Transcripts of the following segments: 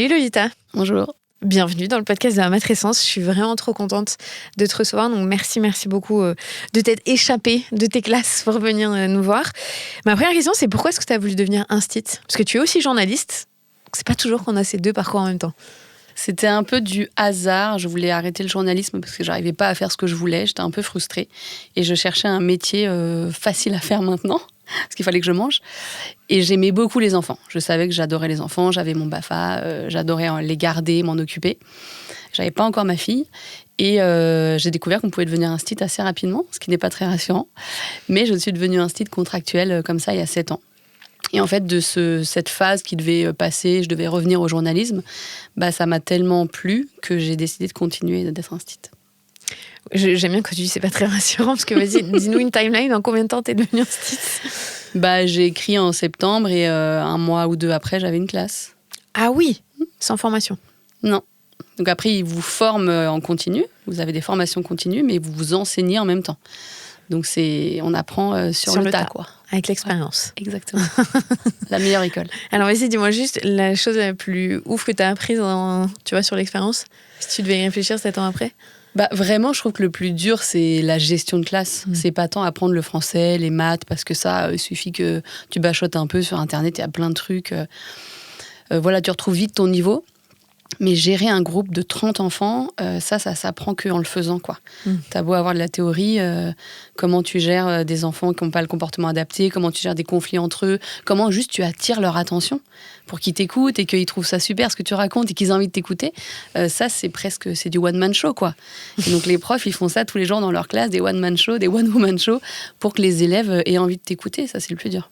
Salut Lolita. Bonjour. Bienvenue dans le podcast de la matrescence. Je suis vraiment trop contente de te recevoir. Donc merci beaucoup de t'être échappée de tes classes pour venir nous voir. Ma première question, c'est pourquoi est-ce que tu as voulu devenir instit ? Parce que tu es aussi journaliste. C'est pas toujours qu'on a ces deux parcours en même temps. C'était un peu du hasard. Je voulais arrêter le journalisme parce que j'arrivais pas à faire ce que je voulais. J'étais un peu frustrée. Et je cherchais un métier facile à faire maintenant, parce qu'il fallait que je mange. Et j'aimais beaucoup les enfants. Je savais que j'adorais les enfants. J'avais mon BAFA. J'adorais les garder, m'en occuper. J'avais pas encore ma fille. Et j'ai découvert qu'on pouvait devenir instit assez rapidement, ce qui n'est pas très rassurant. Mais je suis devenue instit contractuelle comme ça il y a 7 ans. Et en fait, de cette phase qui devait passer, je devais revenir au journalisme, ça m'a tellement plu que j'ai décidé de continuer d'être instit. J'aime bien quand tu dis c'est pas très rassurant, parce que vas-y, dis-nous une timeline, en combien de temps t'es devenue instit ? J'ai écrit en septembre et un mois ou 2 après, j'avais une classe. Ah oui, sans formation ? Non. Donc après, ils vous forment en continu, vous avez des formations continues, mais vous vous enseignez en même temps. Donc on apprend sur le tas, quoi. Avec l'expérience. Ouais, exactement. La meilleure école. Alors vas-y, dis-moi juste la chose la plus ouf que tu as apprise sur l'expérience, si tu devais y réfléchir 7 ans après. Vraiment, je trouve que le plus dur, c'est la gestion de classe. C'est pas tant apprendre le français, les maths, parce que ça, il suffit que tu bachotes un peu sur Internet, il y a plein de trucs. Tu retrouves vite ton niveau. Mais gérer un groupe de 30 enfants, ça s'apprend qu'en le faisant, quoi. T'as beau avoir de la théorie, comment tu gères des enfants qui n'ont pas le comportement adapté, comment tu gères des conflits entre eux, comment juste tu attires leur attention pour qu'ils t'écoutent et qu'ils trouvent ça super ce que tu racontes et qu'ils aient envie de t'écouter. Ça, c'est du one-man show, quoi. Et donc les profs, ils font ça tous les jours dans leur classe, des one-man show, des one-woman show, pour que les élèves aient envie de t'écouter. Ça, c'est le plus dur.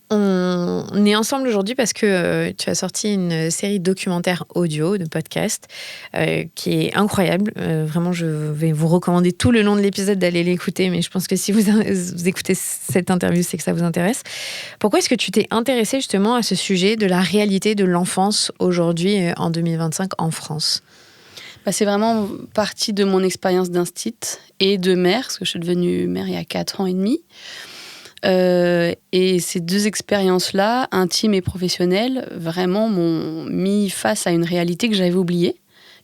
On est ensemble aujourd'hui parce que tu as sorti une série documentaire audio, de podcast, qui est incroyable. Vraiment, je vais vous recommander tout le long de l'épisode d'aller l'écouter, mais je pense que si vous écoutez cette interview, c'est que ça vous intéresse. Pourquoi est-ce que tu t'es intéressée justement à ce sujet de la réalité de l'enfance aujourd'hui, en 2025, en France ? C'est vraiment partie de mon expérience d'instit et de mère, parce que je suis devenue mère il y a 4 ans et demi. Et ces 2 expériences-là, intimes et professionnelles, vraiment m'ont mis face à une réalité que j'avais oubliée,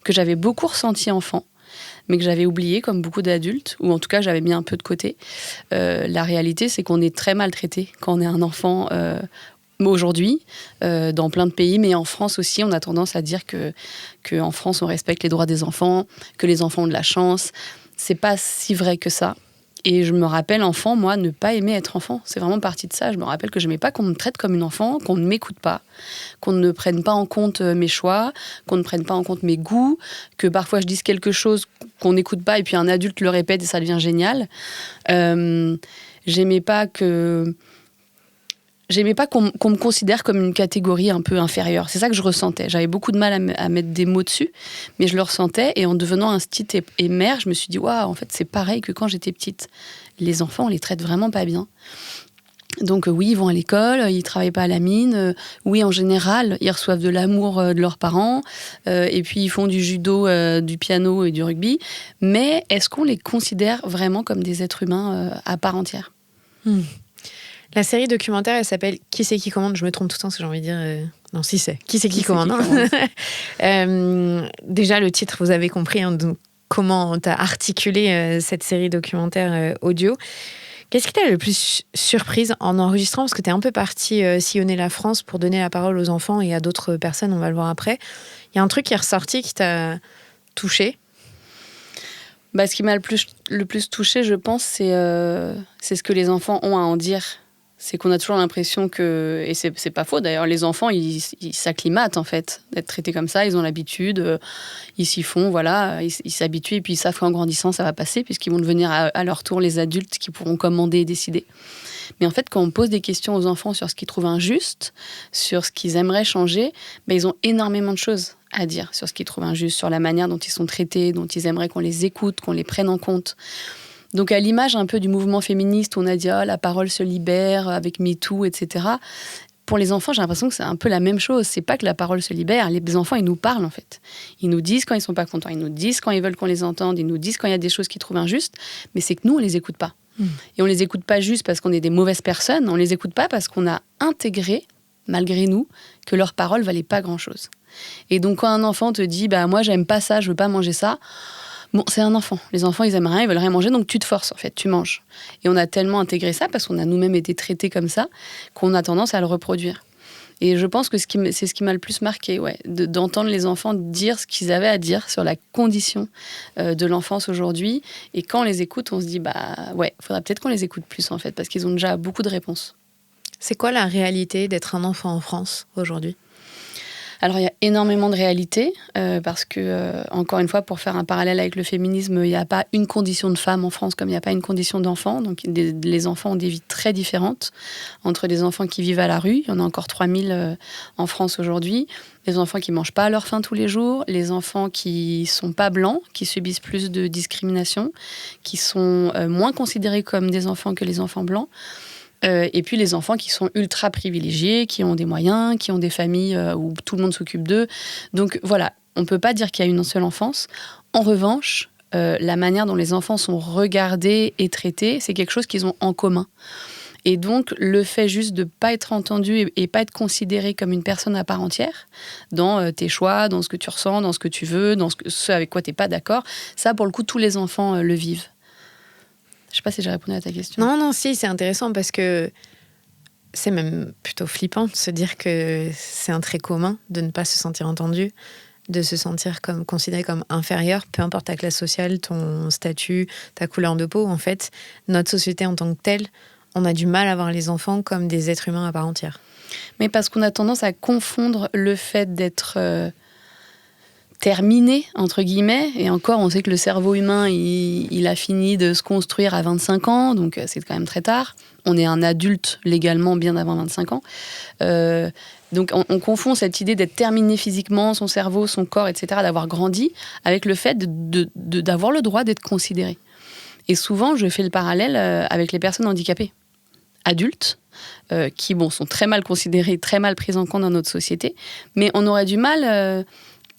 que j'avais beaucoup ressentie enfant, mais que j'avais oubliée comme beaucoup d'adultes, ou en tout cas j'avais mis un peu de côté. La réalité, c'est qu'on est très maltraité quand on est un enfant aujourd'hui, dans plein de pays, mais en France aussi, on a tendance à dire que en France, on respecte les droits des enfants, que les enfants ont de la chance. C'est pas si vrai que ça. Et je me rappelle, enfant, moi, ne pas aimer être enfant. C'est vraiment partie de ça. Je me rappelle que je n'aimais pas qu'on me traite comme une enfant, qu'on ne m'écoute pas, qu'on ne prenne pas en compte mes choix, qu'on ne prenne pas en compte mes goûts, que parfois je dise quelque chose qu'on n'écoute pas et puis un adulte le répète et ça devient génial. J'aimais pas qu'on me considère comme une catégorie un peu inférieure. C'est ça que je ressentais. J'avais beaucoup de mal à mettre des mots dessus, mais je le ressentais. Et en devenant instit et mère, je me suis dit, waouh, en fait, c'est pareil que quand j'étais petite. Les enfants, on les traite vraiment pas bien. Donc oui, ils vont à l'école, ils travaillent pas à la mine. Oui, en général, ils reçoivent de l'amour de leurs parents. Et puis, ils font du judo, du piano et du rugby. Mais est-ce qu'on les considère vraiment comme des êtres humains à part entière ? La série documentaire, elle s'appelle « Qui c'est qui commande ?» Je me trompe tout le temps parce que j'ai envie de dire... Non, si c'est « Qui c'est qui commande ?» Déjà, le titre, vous avez compris, donc, comment tu as articulé cette série documentaire audio. Qu'est-ce qui t'a le plus surprise en enregistrant ? Parce que tu es un peu partie sillonner la France pour donner la parole aux enfants et à d'autres personnes, on va le voir après. Il y a un truc qui est ressorti qui t'a touché ? Ce qui m'a le plus touché, je pense, c'est ce que les enfants ont à en dire. C'est qu'on a toujours l'impression que, et c'est pas faux d'ailleurs, les enfants, ils s'acclimatent en fait, d'être traités comme ça, ils ont l'habitude, ils s'y font, voilà, ils s'habituent et puis ils savent qu'en grandissant, ça va passer puisqu'ils vont devenir à leur tour les adultes qui pourront commander et décider. Mais en fait, quand on pose des questions aux enfants sur ce qu'ils trouvent injuste, sur ce qu'ils aimeraient changer, ils ont énormément de choses à dire sur ce qu'ils trouvent injuste, sur la manière dont ils sont traités, dont ils aimeraient qu'on les écoute, qu'on les prenne en compte. Donc à l'image un peu du mouvement féministe, on a dit la parole se libère avec MeToo, etc. Pour les enfants, j'ai l'impression que c'est un peu la même chose. C'est pas que la parole se libère, les enfants, ils nous parlent en fait. Ils nous disent quand ils sont pas contents, ils nous disent quand ils veulent qu'on les entende, ils nous disent quand il y a des choses qu'ils trouvent injustes, mais c'est que nous, on les écoute pas. Et on les écoute pas juste parce qu'on est des mauvaises personnes, on les écoute pas parce qu'on a intégré malgré nous, que leurs paroles valaient pas grand-chose. Et donc, quand un enfant te dit « bah moi, j'aime pas ça, je veux pas manger ça », bon, c'est un enfant. Les enfants, ils aiment rien, ils veulent rien manger, donc tu te forces, en fait, tu manges. Et on a tellement intégré ça, parce qu'on a nous-mêmes été traités comme ça, qu'on a tendance à le reproduire. Et je pense que c'est ce qui m'a le plus marqué, d'entendre les enfants dire ce qu'ils avaient à dire sur la condition de l'enfance aujourd'hui. Et quand on les écoute, on se dit, faudra peut-être qu'on les écoute plus, en fait, parce qu'ils ont déjà beaucoup de réponses. C'est quoi la réalité d'être un enfant en France aujourd'hui ? Alors, il y a énormément de réalités, parce que, encore une fois, pour faire un parallèle avec le féminisme, il n'y a pas une condition de femme en France comme il n'y a pas une condition d'enfant. Donc, les enfants ont des vies très différentes. Entre les enfants qui vivent à la rue, il y en a encore 3000 en France aujourd'hui, les enfants qui ne mangent pas à leur faim tous les jours, les enfants qui ne sont pas blancs, qui subissent plus de discrimination, qui sont moins considérés comme des enfants que les enfants blancs. Et puis les enfants qui sont ultra privilégiés, qui ont des moyens, qui ont des familles où tout le monde s'occupe d'eux. Donc voilà, on ne peut pas dire qu'il y a une seule enfance. En revanche, la manière dont les enfants sont regardés et traités, c'est quelque chose qu'ils ont en commun. Et donc, le fait juste de ne pas être entendu et pas être considéré comme une personne à part entière, dans tes choix, dans ce que tu ressens, dans ce que tu veux, dans ce avec quoi tu n'es pas d'accord, ça, pour le coup, tous les enfants le vivent. Je ne sais pas si j'ai répondu à ta question. Non, si, c'est intéressant parce que c'est même plutôt flippant de se dire que c'est un trait commun de ne pas se sentir entendu, de se sentir considéré comme inférieur, peu importe ta classe sociale, ton statut, ta couleur de peau. En fait, notre société en tant que telle, on a du mal à voir les enfants comme des êtres humains à part entière. Mais parce qu'on a tendance à confondre le fait d'être terminé, entre guillemets, et encore, on sait que le cerveau humain, il a fini de se construire à 25 ans, donc c'est quand même très tard. On est un adulte légalement bien avant 25 ans. Donc on confond cette idée d'être terminé physiquement, son cerveau, son corps, etc., d'avoir grandi, avec le fait d'avoir le droit d'être considéré. Et souvent, je fais le parallèle avec les personnes handicapées, adultes, qui sont très mal considérées, très mal prises en compte dans notre société, mais on aurait du mal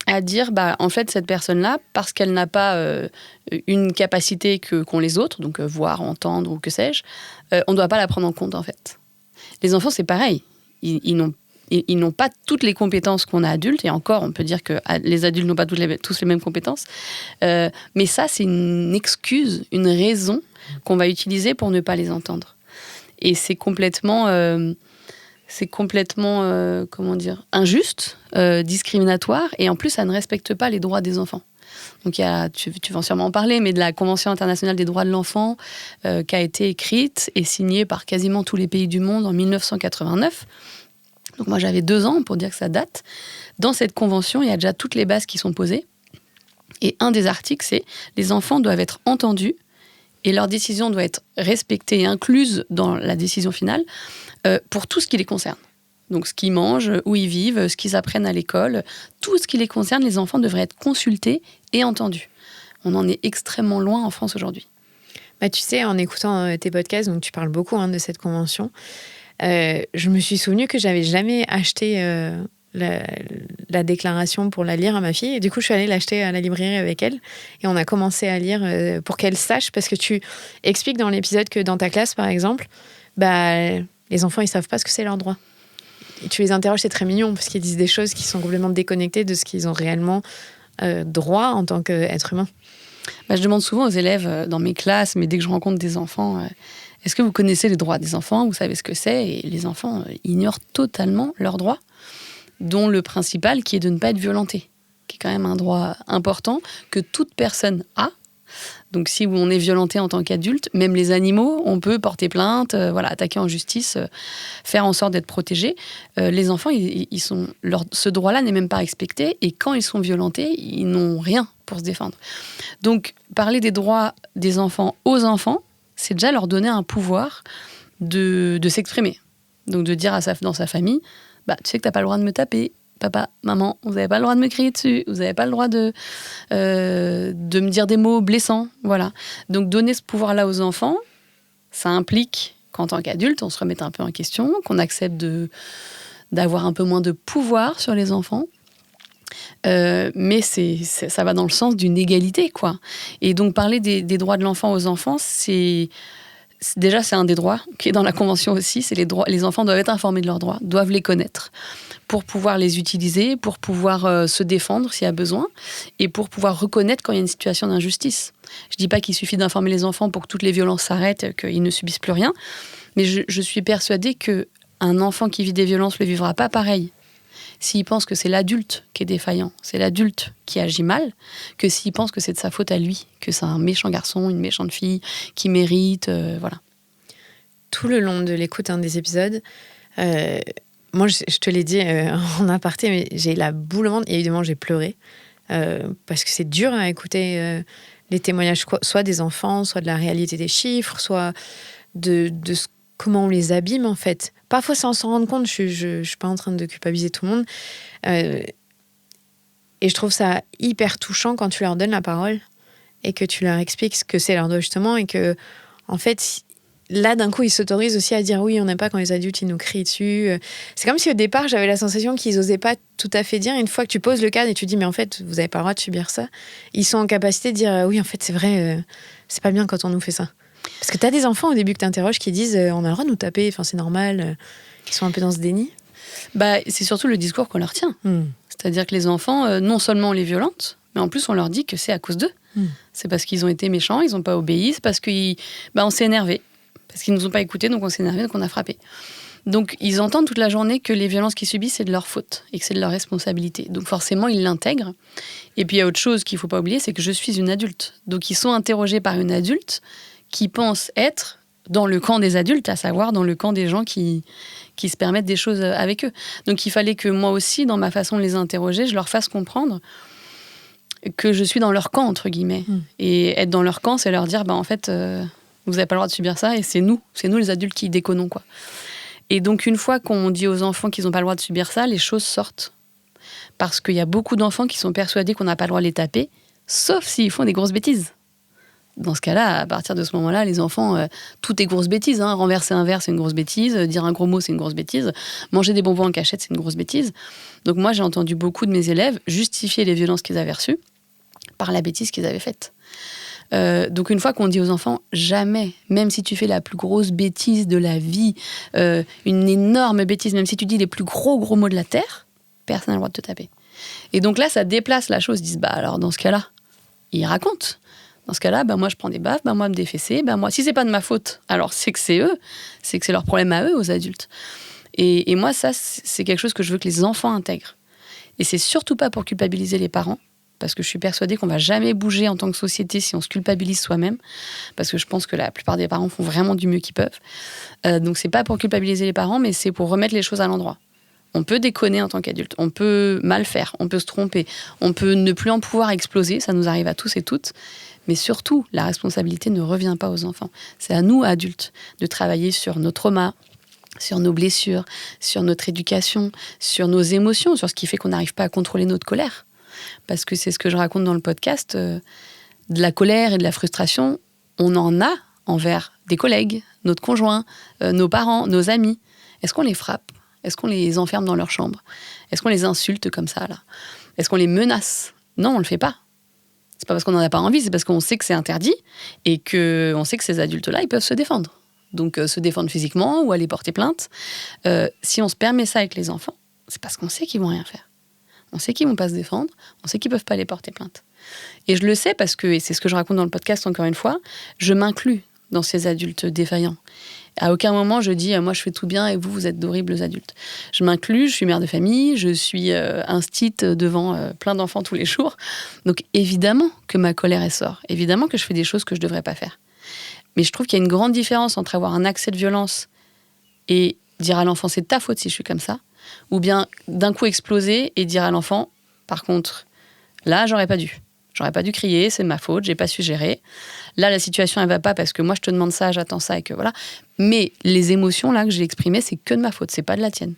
à dire, en fait, cette personne-là, parce qu'elle n'a pas une capacité qu'ont les autres, donc voir, entendre ou que sais-je, on ne doit pas la prendre en compte, en fait. Les enfants, c'est pareil. Ils n'ont pas toutes les compétences qu'on a adultes, et encore, on peut dire que les adultes n'ont pas tous les mêmes compétences. Mais ça, c'est une excuse, une raison qu'on va utiliser pour ne pas les entendre. Et c'est complètement... injuste, discriminatoire, et en plus, ça ne respecte pas les droits des enfants. Donc, il y a, tu vas sûrement en parler, mais de la Convention internationale des droits de l'enfant qui a été écrite et signée par quasiment tous les pays du monde en 1989. Donc, moi, j'avais 2 ans pour dire que ça date. Dans cette convention, il y a déjà toutes les bases qui sont posées. Et un des articles, c'est « Les enfants doivent être entendus et leur décision doit être respectée et incluse dans la décision finale pour tout ce qui les concerne. » Donc, ce qu'ils mangent, où ils vivent, ce qu'ils apprennent à l'école, tout ce qui les concerne, les enfants devraient être consultés et entendus. On en est extrêmement loin en France aujourd'hui. Tu sais, en écoutant tes podcasts, donc tu parles beaucoup de cette convention, je me suis souvenu que j'avais jamais acheté la déclaration pour la lire à ma fille. Et du coup, je suis allée l'acheter à la librairie avec elle. Et on a commencé à lire pour qu'elle sache, parce que tu expliques dans l'épisode que dans ta classe, par exemple, les enfants, ils savent pas ce que c'est leur droit. Et tu les interroges, c'est très mignon, parce qu'ils disent des choses qui sont complètement déconnectées de ce qu'ils ont réellement droit en tant qu'être humain. Je demande souvent aux élèves dans mes classes, mais dès que je rencontre des enfants, est-ce que vous connaissez les droits des enfants ? Vous savez ce que c'est ? Et les enfants ignorent totalement leurs droits, dont le principal qui est de ne pas être violenté, qui est quand même un droit important que toute personne a. Donc si on est violenté en tant qu'adulte, même les animaux, on peut porter plainte, attaquer en justice, faire en sorte d'être protégé. Les enfants, ce droit-là n'est même pas respecté, et quand ils sont violentés, ils n'ont rien pour se défendre. Donc parler des droits des enfants aux enfants, c'est déjà leur donner un pouvoir de s'exprimer. Donc de dire dans sa famille, tu sais que t'as pas le droit de me taper, papa, maman, vous n'avez pas le droit de me crier dessus, vous n'avez pas le droit de me dire des mots blessants, voilà. Donc donner ce pouvoir-là aux enfants, ça implique qu'en tant qu'adulte, on se remette un peu en question, qu'on accepte d'avoir un peu moins de pouvoir sur les enfants. Mais ça va dans le sens d'une égalité, quoi. Et donc parler des droits de l'enfant aux enfants, c'est Déjà, c'est un des droits qui est dans la Convention aussi. C'est les droits. Les enfants doivent être informés de leurs droits, doivent les connaître pour pouvoir les utiliser, pour pouvoir se défendre s'il y a besoin et pour pouvoir reconnaître quand il y a une situation d'injustice. Je ne dis pas qu'il suffit d'informer les enfants pour que toutes les violences s'arrêtent, qu'ils ne subissent plus rien, mais je suis persuadée qu'un enfant qui vit des violences ne le vivra pas pareil s'il pense que c'est l'adulte qui est défaillant, c'est l'adulte qui agit mal, que s'il pense que c'est de sa faute à lui, que c'est un méchant garçon, une méchante fille qui mérite, voilà. Tout le long de l'écoute des épisodes, moi, je te l'ai dit en aparté, mais j'ai la boule au ventre. Et évidemment, j'ai pleuré. Parce que c'est dur à écouter les témoignages, soit des enfants, soit de la réalité des chiffres, soit de comment on les abîme, en fait. Parfois, sans s'en rendre compte, je suis pas en train de culpabiliser tout le monde. Et je trouve ça hyper touchant quand tu leur donnes la parole et que tu leur expliques ce que c'est leur droit, justement, et que, en fait, là, d'un coup, ils s'autorisent aussi à dire oui, on n'aime pas quand les adultes ils nous crient dessus. C'est comme si au départ, j'avais la sensation qu'ils n'osaient pas tout à fait dire. Une fois que tu poses le cadre et tu dis mais en fait, vous n'avez pas le droit de subir ça, ils sont en capacité de dire oui, en fait, c'est vrai, c'est pas bien quand on nous fait ça. Parce que tu as des enfants au début que tu interroges qui disent on a le droit de nous taper, enfin, c'est normal, qui sont un peu dans ce déni. C'est surtout le discours qu'on leur tient. C'est-à-dire que les enfants, non seulement on les violente, mais en plus on leur dit que c'est à cause d'eux. C'est parce qu'ils ont été méchants, ils n'ont pas obéi, c'est parce qu'on s'est énervé. Parce qu'ils ne nous ont pas écoutés, donc on s'est énervé, donc on a frappé. Donc ils entendent toute la journée que les violences qu'ils subissent, c'est de leur faute et que c'est de leur responsabilité. Donc forcément, ils l'intègrent. Et puis il y a autre chose qu'il ne faut pas oublier, c'est que je suis une adulte. Donc ils sont interrogés par une adulte qui pense être dans le camp des adultes, à savoir dans le camp des gens qui se permettent des choses avec eux. Donc il fallait que moi aussi, dans ma façon de les interroger, je leur fasse comprendre que je suis dans leur camp, entre guillemets. Et être dans leur camp, c'est leur dire, en fait, vous n'avez pas le droit de subir ça, et c'est nous les adultes qui déconnons, quoi. Et donc, une fois qu'on dit aux enfants qu'ils n'ont pas le droit de subir ça, les choses sortent. Parce qu'il y a beaucoup d'enfants qui sont persuadés qu'on n'a pas le droit de les taper, sauf s'ils font des grosses bêtises. Dans ce cas-là, à partir de ce moment-là, les enfants, tout est grosse bêtise. Renverser un verre, c'est une grosse bêtise. Dire un gros mot, c'est une grosse bêtise. Manger des bonbons en cachette, c'est une grosse bêtise. Donc moi, j'ai entendu beaucoup de mes élèves justifier les violences qu'ils avaient reçues par la bêtise qu'ils avaient faite. Donc une fois qu'on dit aux enfants, jamais, même si tu fais la plus grosse bêtise de la vie, une énorme bêtise, même si tu dis les plus gros mots de la terre, personne n'a le droit de te taper. Et donc là, ça déplace la chose. Ils disent, alors dans ce cas-là, ils racontent. Dans ce cas-là, moi je prends des baffes, moi me défesser, moi, si c'est pas de ma faute, alors c'est que c'est eux, c'est que c'est leur problème à eux, aux adultes. Et moi, ça, c'est quelque chose que je veux que les enfants intègrent. Et c'est surtout pas pour culpabiliser les parents, parce que je suis persuadée qu'on va jamais bouger en tant que société si on se culpabilise soi-même, parce que je pense que la plupart des parents font vraiment du mieux qu'ils peuvent. Donc c'est pas pour culpabiliser les parents, mais c'est pour remettre les choses à l'endroit. On peut déconner en tant qu'adulte, on peut mal faire, on peut se tromper, on peut ne plus en pouvoir exploser, ça nous arrive à tous et toutes, mais surtout, la responsabilité ne revient pas aux enfants. C'est à nous, adultes, de travailler sur nos traumas, sur nos blessures, sur notre éducation, sur nos émotions, sur ce qui fait qu'on n'arrive pas à contrôler notre colère. Parce que c'est ce que je raconte dans le podcast, de la colère et de la frustration, on en a envers des collègues, notre conjoint, nos parents, nos amis. Est-ce qu'on les frappe ? Est-ce qu'on les enferme dans leur chambre ? Est-ce qu'on les insulte comme ça, là ? Est-ce qu'on les menace ? Non, on le fait pas. C'est pas parce qu'on n'en a pas envie, c'est parce qu'on sait que c'est interdit et qu'on sait que ces adultes-là, ils peuvent se défendre. Donc se défendre physiquement ou aller porter plainte. Si on se permet ça avec les enfants, c'est parce qu'on sait qu'ils vont rien faire. On sait qu'ils vont pas se défendre, on sait qu'ils peuvent pas aller porter plainte. Et je le sais parce que, et c'est ce que je raconte dans le podcast encore une fois, je m'inclus dans ces adultes défaillants. À aucun moment je dis moi je fais tout bien et vous êtes d'horribles adultes. Je m'inclus, je suis mère de famille, je suis instite devant plein d'enfants tous les jours. Donc évidemment que ma colère elle sort, évidemment que je fais des choses que je devrais pas faire. Mais je trouve qu'il y a une grande différence entre avoir un accès de violence et dire à l'enfant c'est de ta faute si je suis comme ça, ou bien d'un coup exploser et dire à l'enfant par contre là j'aurais pas dû crier, c'est de ma faute, j'ai pas su gérer. Là, la situation, elle va pas parce que moi, je te demande ça, j'attends ça et que voilà. Mais les émotions, là, que j'ai exprimées, c'est que de ma faute, c'est pas de la tienne.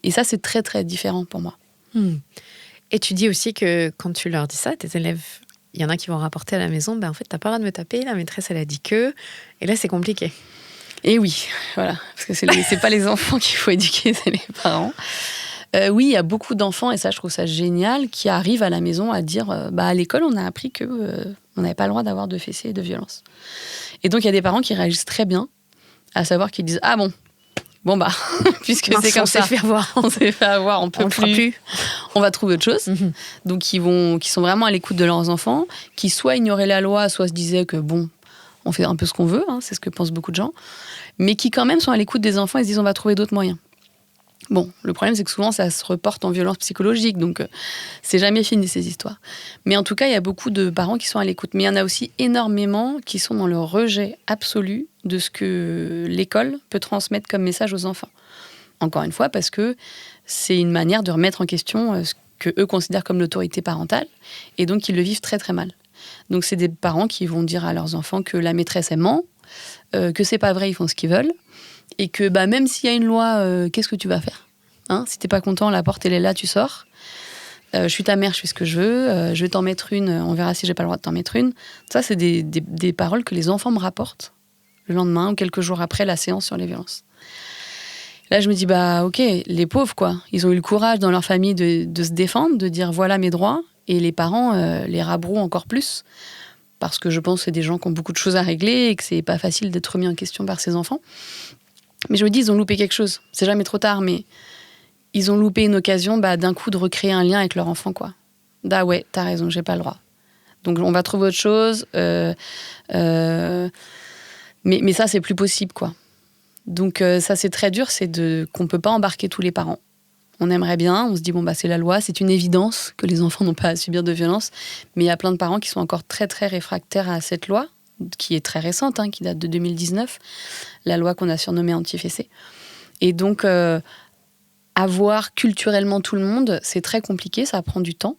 Et ça, c'est très, très différent pour moi. Et tu dis aussi que quand tu leur dis ça, tes élèves, il y en a qui vont rapporter à la maison, en fait, t'as pas le droit de me taper, la maîtresse, elle a dit que... Et là, c'est compliqué. Et oui, voilà. Parce que c'est pas les enfants qu'il faut éduquer, c'est les parents. Oui, il y a beaucoup d'enfants, et ça, je trouve ça génial, qui arrivent à la maison à dire à l'école, on a appris que On n'avait pas le droit d'avoir de fessées et de violence. Et donc, il y a des parents qui réagissent très bien, à savoir qu'ils disent « Ah bon, bah, puisque c'est comme ça, on s'est fait avoir, on peut plus, on va trouver autre chose. » Donc, qui sont vraiment à l'écoute de leurs enfants, qui soit ignoraient la loi, soit se disaient que bon, on fait un peu ce qu'on veut, c'est ce que pensent beaucoup de gens, mais qui quand même sont à l'écoute des enfants et se disent « On va trouver d'autres moyens. » Bon, le problème, c'est que souvent, ça se reporte en violence psychologique, donc c'est jamais fini, ces histoires. Mais en tout cas, il y a beaucoup de parents qui sont à l'écoute. Mais il y en a aussi énormément qui sont dans le rejet absolu de ce que l'école peut transmettre comme message aux enfants. Encore une fois, parce que c'est une manière de remettre en question ce qu'eux considèrent comme l'autorité parentale, et donc ils le vivent très très mal. Donc c'est des parents qui vont dire à leurs enfants que la maîtresse, elle ment, que c'est pas vrai, ils font ce qu'ils veulent, et que même s'il y a une loi, qu'est-ce que tu vas faire ? Si t'es pas content, la porte elle est là, tu sors. Je suis ta mère, je fais ce que je veux. Je vais t'en mettre une, on verra si j'ai pas le droit de t'en mettre une. Ça, c'est des paroles que les enfants me rapportent le lendemain ou quelques jours après la séance sur les violences. Là, je me dis, ok, les pauvres, quoi. Ils ont eu le courage dans leur famille de se défendre, de dire voilà mes droits. Et les parents les rabrouent encore plus. Parce que je pense que c'est des gens qui ont beaucoup de choses à régler et que c'est pas facile d'être remis en question par ces enfants. Mais je me dis, ils ont loupé quelque chose. C'est jamais trop tard, mais ils ont loupé une occasion d'un coup de recréer un lien avec leur enfant, quoi. Ouais, t'as raison, j'ai pas le droit. Donc on va trouver autre chose. Mais ça, c'est plus possible, quoi. Donc ça, c'est très dur, c'est qu'on peut pas embarquer tous les parents. On aimerait bien, on se dit, c'est la loi, c'est une évidence que les enfants n'ont pas à subir de violence. Mais il y a plein de parents qui sont encore très, très réfractaires à cette loi, qui est très récente, qui date de 2019, la loi qu'on a surnommée anti-fessée. Et donc, avoir culturellement tout le monde, c'est très compliqué, ça prend du temps.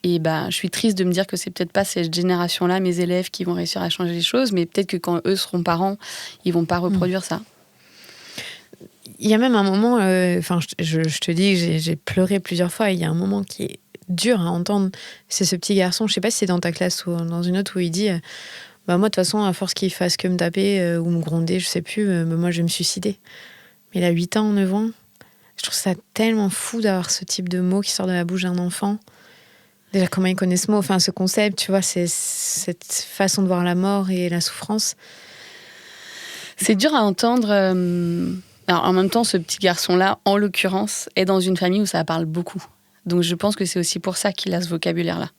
Et je suis triste de me dire que c'est peut-être pas cette génération-là, mes élèves, qui vont réussir à changer les choses, mais peut-être que quand eux seront parents, ils vont pas reproduire ça. Il y a même un moment, je te dis que j'ai pleuré plusieurs fois, et il y a un moment qui est dur à entendre, c'est ce petit garçon, je sais pas si c'est dans ta classe ou dans une autre, où il dit moi de toute façon, à force qu'il fasse que me taper ou me gronder, je sais plus, moi je vais me suicider. Mais il a 8 ans, 9 ans. Je trouve ça tellement fou d'avoir ce type de mots qui sort de la bouche d'un enfant. Déjà, comment il connaît ce mot, ce concept, tu vois, c'est cette façon de voir la mort et la souffrance. C'est dur à entendre. Alors, en même temps, ce petit garçon-là, en l'occurrence, est dans une famille où ça parle beaucoup. Donc, je pense que c'est aussi pour ça qu'il a ce vocabulaire-là.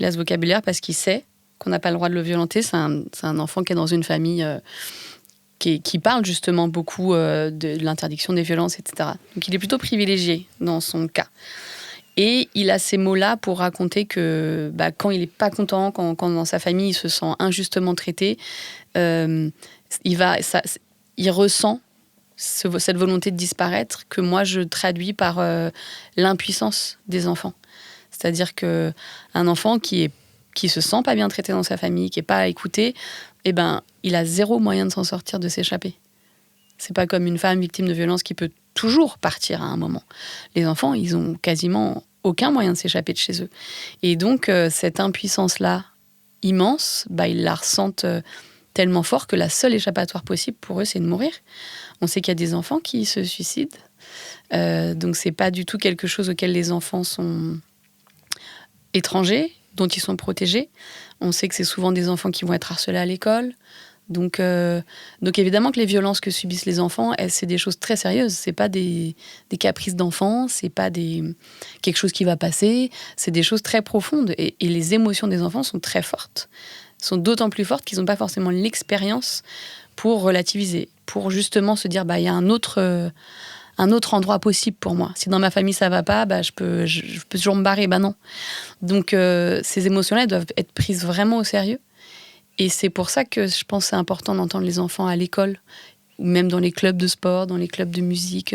Il a ce vocabulaire parce qu'il sait qu'on n'a pas le droit de le violenter. C'est un enfant qui est dans une famille qui parle justement beaucoup de l'interdiction des violences, etc. Donc, il est plutôt privilégié dans son cas. Et il a ces mots-là pour raconter que quand il n'est pas content, quand dans sa famille, il se sent injustement traité, il ressent cette volonté de disparaître que moi, je traduis par l'impuissance des enfants. C'est-à-dire qu'un enfant qui se sent pas bien traité dans sa famille, qui n'est pas écouté, il a zéro moyen de s'en sortir, de s'échapper. C'est pas comme une femme victime de violence qui peut toujours partir à un moment. Les enfants, ils ont quasiment aucun moyen de s'échapper de chez eux. Et donc, cette impuissance-là, immense, ils la ressentent tellement fort que la seule échappatoire possible pour eux, c'est de mourir. On sait qu'il y a des enfants qui se suicident. Donc, c'est pas du tout quelque chose auquel les enfants sont étrangers, dont ils sont protégés. On sait que c'est souvent des enfants qui vont être harcelés à l'école. Donc évidemment que les violences que subissent les enfants, c'est des choses très sérieuses. C'est pas des caprices d'enfants, c'est pas quelque chose qui va passer. C'est des choses très profondes. Et les émotions des enfants sont très fortes. Sont d'autant plus fortes qu'ils n'ont pas forcément l'expérience pour relativiser, pour justement se dire il y a un autre endroit possible pour moi. Si dans ma famille ça va pas, je peux toujours me barrer. Non. Donc ces émotions-là, elles doivent être prises vraiment au sérieux. Et c'est pour ça que je pense que c'est important d'entendre les enfants à l'école, ou même dans les clubs de sport, dans les clubs de musique,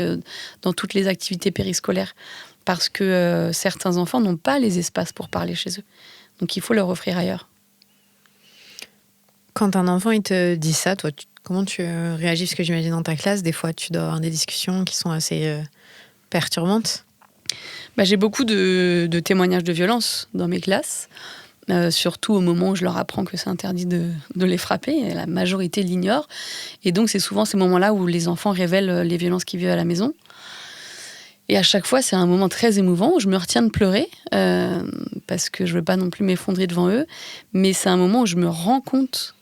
dans toutes les activités périscolaires. Parce que certains enfants n'ont pas les espaces pour parler chez eux. Donc il faut leur offrir ailleurs. Quand un enfant il te dit ça, toi, comment tu réagis ? Parce que j'imagine dans ta classe, des fois, tu dois avoir des discussions qui sont assez perturbantes. J'ai beaucoup de témoignages de violence dans mes classes. Surtout au moment où je leur apprends que c'est interdit de les frapper. Et la majorité l'ignore. Et donc, c'est souvent ces moments-là où les enfants révèlent les violences qu'ils vivent à la maison. Et à chaque fois, c'est un moment très émouvant où je me retiens de pleurer, parce que je veux pas non plus m'effondrer devant eux, mais c'est un moment où je me rends compte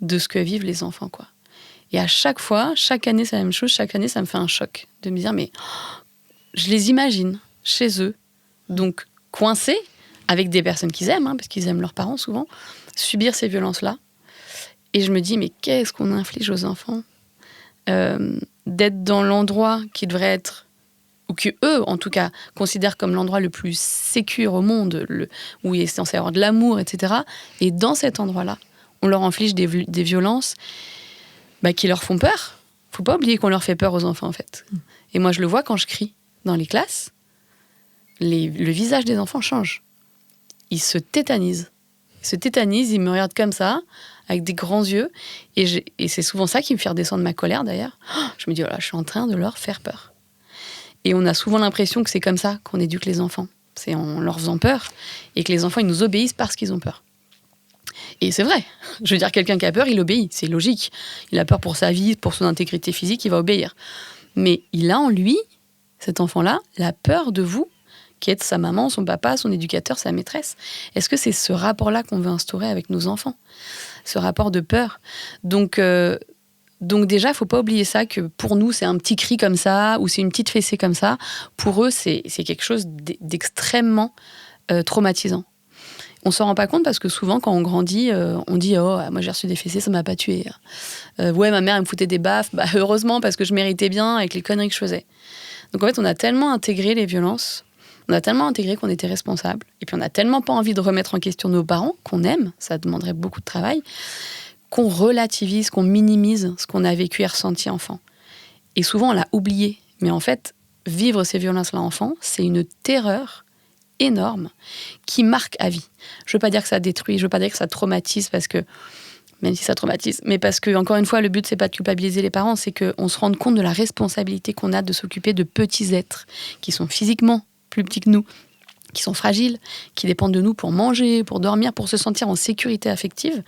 de ce que vivent les enfants, quoi. Et à chaque fois, chaque année, c'est la même chose, chaque année, ça me fait un choc de me dire, mais je les imagine chez eux, donc coincés, avec des personnes qu'ils aiment, parce qu'ils aiment leurs parents souvent, subir ces violences-là. Et je me dis, mais qu'est-ce qu'on inflige aux enfants, d'être dans l'endroit qui devrait être, ou que eux, en tout cas, considèrent comme l'endroit le plus sécure au monde, où il est censé y avoir de l'amour, etc. Et dans cet endroit-là, on leur inflige des violences qui leur font peur. Faut pas oublier qu'on leur fait peur aux enfants, en fait. Et moi, je le vois quand je crie dans les classes. Le visage des enfants change. Ils se tétanisent. Ils me regardent comme ça, avec des grands yeux. Et c'est souvent ça qui me fait redescendre ma colère, d'ailleurs. Je me dis, oh là, je suis en train de leur faire peur. Et on a souvent l'impression que c'est comme ça qu'on éduque les enfants. C'est en leur faisant peur. Et que les enfants, ils nous obéissent parce qu'ils ont peur. Et c'est vrai. Je veux dire, quelqu'un qui a peur, il obéit. C'est logique. Il a peur pour sa vie, pour son intégrité physique, il va obéir. Mais il a en lui, cet enfant-là, la peur de vous, qui êtes sa maman, son papa, son éducateur, sa maîtresse. Est-ce que c'est ce rapport-là qu'on veut instaurer avec nos enfants ? Ce rapport de peur. Donc déjà, il ne faut pas oublier ça, que pour nous, c'est un petit cri comme ça, ou c'est une petite fessée comme ça. Pour eux, c'est quelque chose d'extrêmement traumatisant. On s'en rend pas compte parce que souvent, quand on grandit, on dit « Oh, moi j'ai reçu des fessées, ça m'a pas tué. Ouais, ma mère, elle me foutait des baffes. Heureusement, parce que je méritais bien avec les conneries que je faisais. » Donc en fait, on a tellement intégré les violences, on a tellement intégré qu'on était responsable, et puis on a tellement pas envie de remettre en question nos parents, qu'on aime, ça demanderait beaucoup de travail, qu'on relativise, qu'on minimise ce qu'on a vécu et ressenti enfant. Et souvent, on l'a oublié. Mais en fait, vivre ces violences-là enfant, c'est une terreur énorme qui marque à vie. Je veux pas dire que ça détruit, je veux pas dire que ça traumatise, parce que, même si ça traumatise, mais parce que, encore une fois, le but, c'est pas de culpabiliser les parents, c'est qu'on se rende compte de la responsabilité qu'on a de s'occuper de petits êtres qui sont physiquement plus petits que nous, qui sont fragiles, qui dépendent de nous pour manger, pour dormir, pour se sentir en sécurité affective.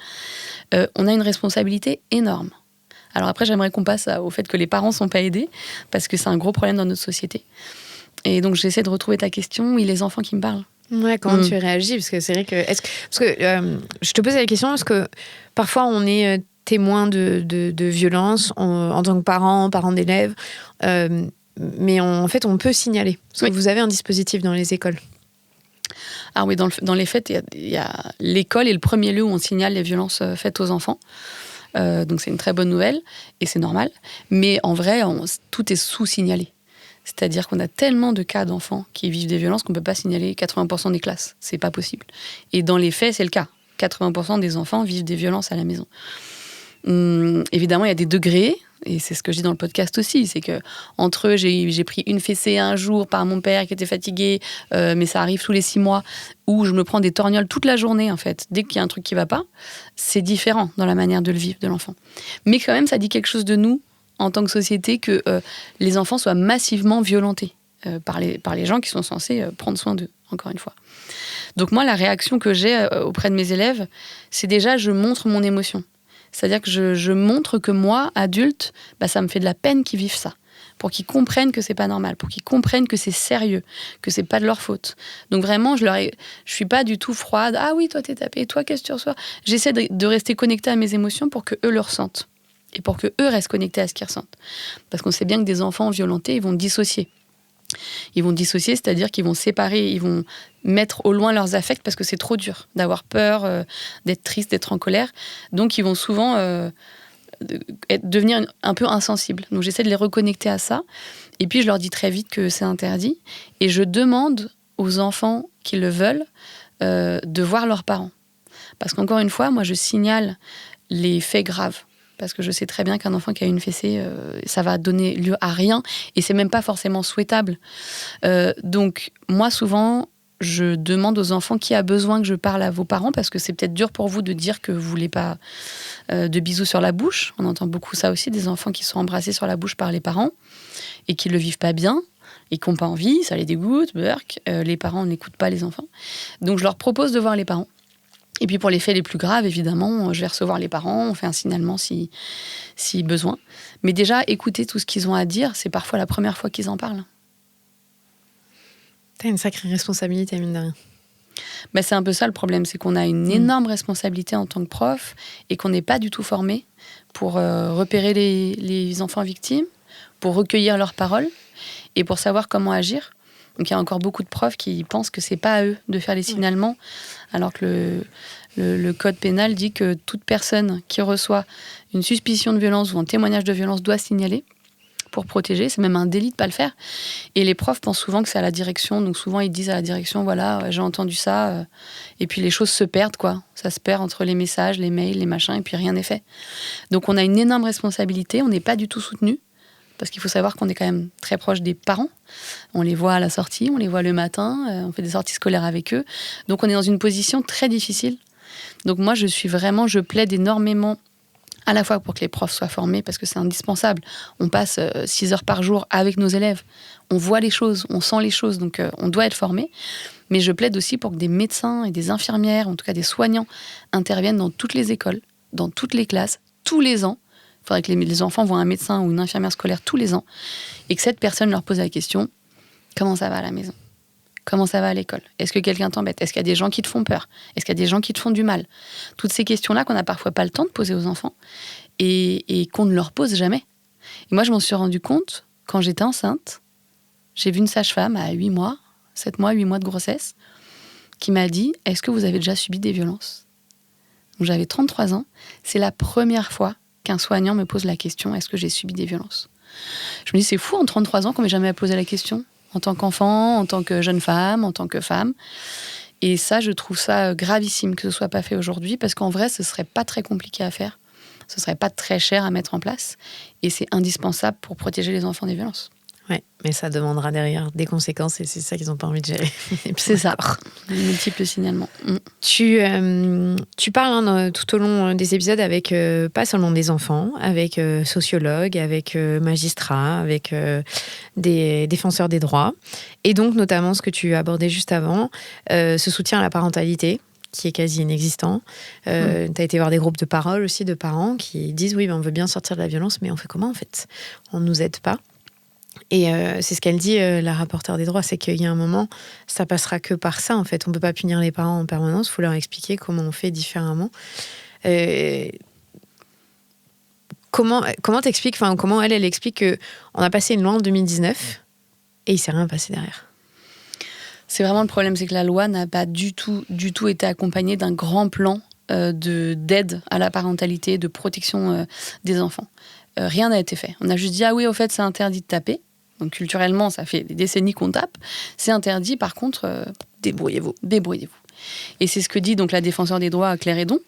On a une responsabilité énorme. Alors après, j'aimerais qu'on passe au fait que les parents ne sont pas aidés, parce que c'est un gros problème dans notre société. Et donc, j'essaie de retrouver ta question. Oui, les enfants qui me parlent. Ouais, comment tu réagis ? Parce que c'est vrai que... je te pose la question parce que parfois, on est témoin de violences en tant que parents d'élèves. Mais en fait, on peut signaler. Parce que vous avez un dispositif dans les écoles. Ah oui, dans les faits, il y a l'école est le premier lieu où on signale les violences faites aux enfants. Donc c'est une très bonne nouvelle et c'est normal. Mais en vrai, tout est sous-signalé. C'est-à-dire qu'on a tellement de cas d'enfants qui vivent des violences qu'on ne peut pas signaler 80% des classes. C'est pas possible. Et dans les faits, c'est le cas. 80% des enfants vivent des violences à la maison. Évidemment, il y a des degrés. Et c'est ce que je dis dans le podcast aussi, c'est que entre eux, j'ai pris une fessée un jour par mon père qui était fatigué, mais ça arrive tous les 6 mois, où je me prends des torgnoles toute la journée, en fait. Dès qu'il y a un truc qui va pas, c'est différent dans la manière de le vivre de l'enfant. Mais quand même, ça dit quelque chose de nous, en tant que société, que les enfants soient massivement violentés par les gens qui sont censés prendre soin d'eux, encore une fois. Donc moi, la réaction que j'ai auprès de mes élèves, c'est déjà, je montre mon émotion. C'est-à-dire que je montre que moi, adulte, ça me fait de la peine qu'ils vivent ça. Pour qu'ils comprennent que c'est pas normal, pour qu'ils comprennent que c'est sérieux, que c'est pas de leur faute. Donc vraiment, je suis pas du tout froide. Ah oui, toi t'es tapé, toi qu'est-ce que tu reçois ? J'essaie de rester connectée à mes émotions pour que eux le ressentent. Et pour que eux restent connectés à ce qu'ils ressentent. Parce qu'on sait bien que des enfants violentés, ils vont dissocier. Ils vont dissocier, c'est-à-dire qu'ils vont séparer, ils vont mettre au loin leurs affects parce que c'est trop dur d'avoir peur, d'être triste, d'être en colère. Donc, ils vont souvent devenir un peu insensibles. Donc, j'essaie de les reconnecter à ça. Et puis, je leur dis très vite que c'est interdit. Et je demande aux enfants qui le veulent de voir leurs parents. Parce qu'encore une fois, moi, je signale les faits graves. Parce que je sais très bien qu'un enfant qui a une fessée, ça va donner lieu à rien, et c'est même pas forcément souhaitable. Donc, moi, souvent, je demande aux enfants qui a besoin que je parle à vos parents, parce que c'est peut-être dur pour vous de dire que vous voulez pas de bisous sur la bouche. On entend beaucoup ça aussi, des enfants qui sont embrassés sur la bouche par les parents, et qui le vivent pas bien, et qui n'ont pas envie, ça les dégoûte, les parents n'écoutent pas les enfants. Donc, je leur propose de voir les parents. Et puis pour les faits les plus graves, évidemment, je vais recevoir les parents, on fait un signalement si besoin. Mais déjà, écouter tout ce qu'ils ont à dire, c'est parfois la première fois qu'ils en parlent. T'as une sacrée responsabilité, mine de rien. Bah, c'est un peu ça le problème, c'est qu'on a une énorme responsabilité en tant que prof et qu'on n'est pas du tout formé pour repérer les enfants victimes, pour recueillir leurs paroles et pour savoir comment agir. Donc il y a encore beaucoup de profs qui pensent que c'est pas à eux de faire les signalements, alors que le code pénal dit que toute personne qui reçoit une suspicion de violence ou un témoignage de violence doit signaler pour protéger. C'est même un délit de ne pas le faire. Et les profs pensent souvent que c'est à la direction. Donc souvent, ils disent à la direction, voilà, j'ai entendu ça. Et puis les choses se perdent, quoi. Ça se perd entre les messages, les mails, les machins, et puis rien n'est fait. Donc on a une énorme responsabilité. On n'est pas du tout soutenu. Parce qu'il faut savoir qu'on est quand même très proche des parents. On les voit à la sortie, on les voit le matin, on fait des sorties scolaires avec eux. Donc on est dans une position très difficile. Donc moi, je plaide énormément à la fois pour que les profs soient formés, parce que c'est indispensable. On passe 6 heures par jour avec nos élèves. On voit les choses, on sent les choses, donc on doit être formés. Mais je plaide aussi pour que des médecins et des infirmières, en tout cas des soignants, interviennent dans toutes les écoles, dans toutes les classes, tous les ans. Il faudrait que les enfants voient un médecin ou une infirmière scolaire tous les ans, et que cette personne leur pose la question, comment ça va à la maison ? Comment ça va à l'école ? Est-ce que quelqu'un t'embête ? Est-ce qu'il y a des gens qui te font peur ? Est-ce qu'il y a des gens qui te font du mal ? Toutes ces questions-là qu'on n'a parfois pas le temps de poser aux enfants et qu'on ne leur pose jamais. Et moi, je m'en suis rendu compte quand j'étais enceinte. J'ai vu une sage-femme à 8 mois, 7 mois, 8 mois de grossesse, qui m'a dit « Est-ce que vous avez déjà subi des violences ?» Donc j'avais 33 ans. C'est la première fois qu'un soignant me pose la question « Est-ce que j'ai subi des violences ?» Je me dis « C'est fou, en 33 ans qu'on m'ait jamais posé la question ?» En tant qu'enfant, en tant que jeune femme, en tant que femme. Et ça, je trouve ça gravissime que ce soit pas fait aujourd'hui, parce qu'en vrai, ce serait pas très compliqué à faire. Ce serait pas très cher à mettre en place. Et c'est indispensable pour protéger les enfants des violences. Ouais, mais ça demandera derrière des conséquences et c'est ça qu'ils n'ont pas envie de gérer. C'est ça, les multiples signalements. Tu parles tout au long des épisodes avec pas seulement des enfants, avec sociologues, avec magistrats, avec des défenseurs des droits. Et donc, notamment, ce que tu abordais juste avant, ce soutien à la parentalité, qui est quasi inexistant. Tu as été voir des groupes de parole aussi, de parents qui disent « Oui, ben, on veut bien sortir de la violence, mais on fait comment, en fait ? On ne nous aide pas. » Et c'est ce qu'elle dit, la rapporteure des droits, c'est qu'il y a un moment, ça passera que par ça, en fait. On ne peut pas punir les parents en permanence, il faut leur expliquer comment on fait différemment. Comment t'expliques, comment elle explique qu'on a passé une loi en 2019 et il ne s'est rien passé derrière ? C'est vraiment le problème, c'est que la loi n'a pas du tout été accompagnée d'un grand plan d'aide à la parentalité, de protection des enfants. Rien n'a été fait. On a juste dit, ah oui, au fait, c'est interdit de taper. Donc culturellement, ça fait des décennies qu'on tape. C'est interdit, par contre, débrouillez-vous. Et c'est ce que dit donc la défenseure des droits, Claire Hédon.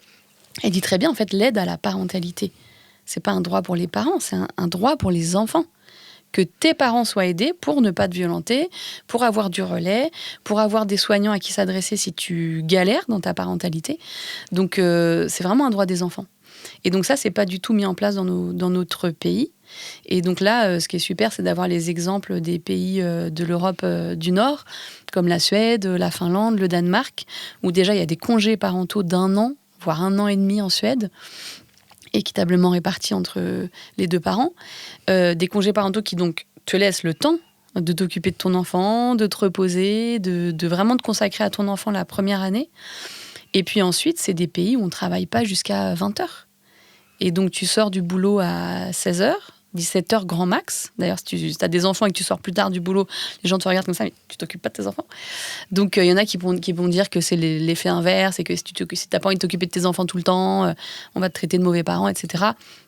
Elle dit très bien, en fait, l'aide à la parentalité, c'est pas un droit pour les parents, c'est un droit pour les enfants. Que tes parents soient aidés pour ne pas te violenter, pour avoir du relais, pour avoir des soignants à qui s'adresser si tu galères dans ta parentalité. Donc c'est vraiment un droit des enfants. Et donc ça, c'est pas du tout mis en place dans notre pays. Et donc là, ce qui est super, c'est d'avoir les exemples des pays de l'Europe du Nord, comme la Suède, la Finlande, le Danemark, où déjà il y a des congés parentaux d'1 an, voire 1 an et demi en Suède, équitablement répartis entre les 2 parents. Des congés parentaux qui donc te laissent le temps de t'occuper de ton enfant, de te reposer, de vraiment te consacrer à ton enfant la première année. Et puis ensuite, c'est des pays où on ne travaille pas jusqu'à 20h. Et donc, tu sors du boulot à 16h, 17h grand max. D'ailleurs, si tu as des enfants et que tu sors plus tard du boulot, les gens te regardent comme ça, mais tu t'occupes pas de tes enfants. Donc, il y en a qui vont dire que c'est l'effet inverse et que si tu n'as pas envie de t'occuper de tes enfants tout le temps, on va te traiter de mauvais parents, etc.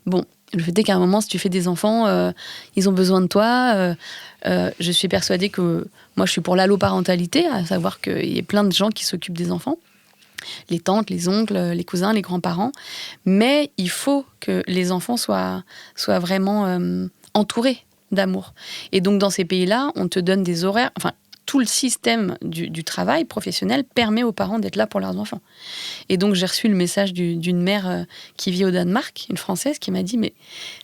Bon, le fait est qu'à un moment, si tu fais des enfants, ils ont besoin de toi. Je suis persuadée que moi, je suis pour l'alloparentalité, à savoir qu'il y a plein de gens qui s'occupent des enfants. Les tantes, les oncles, les cousins, les grands-parents. Mais il faut que les enfants soient vraiment entourés d'amour. Et donc, dans ces pays-là, on te donne des horaires... Enfin, tout le système du travail professionnel permet aux parents d'être là pour leurs enfants. Et donc, j'ai reçu le message d'une mère qui vit au Danemark, une Française, qui m'a dit « Mais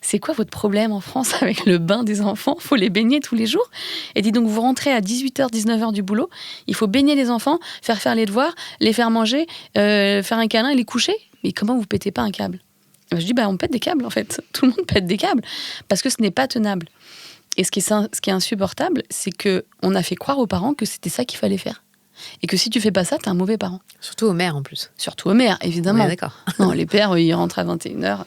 c'est quoi votre problème en France avec le bain des enfants ? Il faut les baigner tous les jours. » Elle dit donc, vous rentrez à 18h, 19h du boulot, il faut baigner les enfants, faire les devoirs, les faire manger, faire un câlin et les coucher. Mais comment vous pétez pas un câble ? Je dis, on pète des câbles en fait. Tout le monde pète des câbles parce que ce n'est pas tenable. Et ce qui est insupportable, c'est qu'on a fait croire aux parents que c'était ça qu'il fallait faire. Et que si tu fais pas ça, t'es un mauvais parent. Surtout aux mères en plus. Surtout aux mères, évidemment. Ouais, d'accord. Non, les pères, ils rentrent à 21h.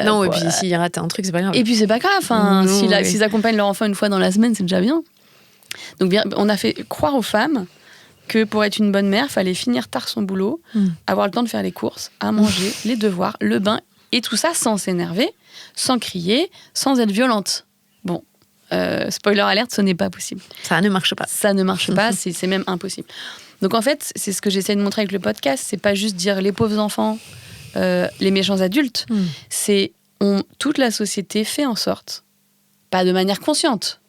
Non, et puis s'ils ratent un truc, c'est pas grave. Et puis c'est pas grave. Hein. S'ils accompagnent leur enfant une fois dans la semaine, c'est déjà bien. Donc on a fait croire aux femmes que pour être une bonne mère, il fallait finir tard son boulot, avoir le temps de faire les courses, à manger, les devoirs, le bain, et tout ça sans s'énerver, sans crier, sans être violente. Bon, spoiler alerte, ce n'est pas possible. Ça ne marche pas. Ça ne marche pas, c'est même impossible. Donc en fait, c'est ce que j'essaie de montrer avec le podcast, c'est pas juste dire les pauvres enfants, les méchants adultes, c'est toute la société fait en sorte, pas de manière consciente,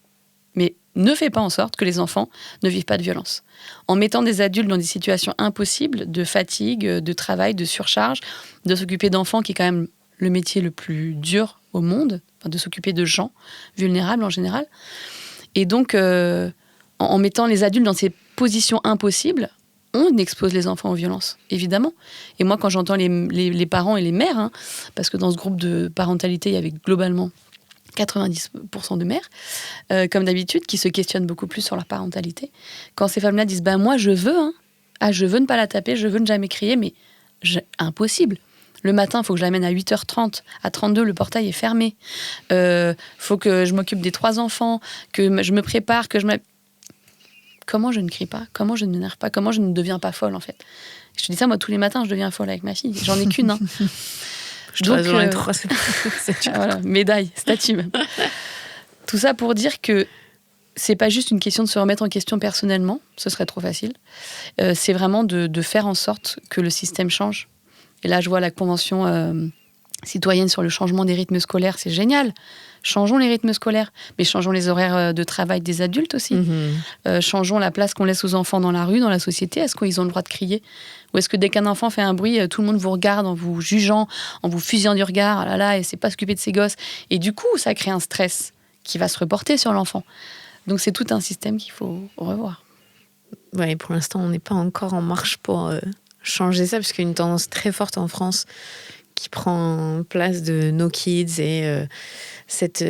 mais ne fait pas en sorte que les enfants ne vivent pas de violence. En mettant des adultes dans des situations impossibles, de fatigue, de travail, de surcharge, de s'occuper d'enfants, qui est quand même le métier le plus dur au monde, enfin, de s'occuper de gens vulnérables en général. Et donc, en mettant les adultes dans ces positions impossibles, on expose les enfants aux violences, évidemment. Et moi, quand j'entends les parents et les mères, hein, parce que dans ce groupe de parentalité, il y avait globalement 90% de mères, comme d'habitude, qui se questionnent beaucoup plus sur leur parentalité. Quand ces femmes-là disent « moi, je veux, hein. Je veux ne pas la taper, je veux ne jamais crier, mais impossible. Le matin, il faut que je l'amène à 8h30. À 32, le portail est fermé. Faut que je m'occupe des 3 enfants, que je me prépare, que je me... » Comment je ne crie pas? Comment je ne m'énerve pas? Comment je ne deviens pas folle, en fait? Je te dis ça, moi, tous les matins, je deviens folle avec ma fille. J'en ai qu'une, hein. Voilà, médaille, statue même. Tout ça pour dire que c'est pas juste une question de se remettre en question personnellement, ce serait trop facile. C'est vraiment de faire en sorte que le système change. Et là, je vois la convention citoyenne sur le changement des rythmes scolaires, c'est génial. Changeons les rythmes scolaires, mais changeons les horaires de travail des adultes aussi. Changeons la place qu'on laisse aux enfants dans la rue, dans la société. Est-ce qu'ils ont le droit de crier? Ou est-ce que dès qu'un enfant fait un bruit, tout le monde vous regarde en vous jugeant, en vous fusillant du regard, ah là là, et c'est pas s'occuper de ses gosses. Et du coup, ça crée un stress qui va se reporter sur l'enfant. Donc c'est tout un système qu'il faut revoir. Ouais, pour l'instant, on n'est pas encore en marche pour changer ça, parce qu'il y a une tendance très forte en France qui prend place de No Kids et cette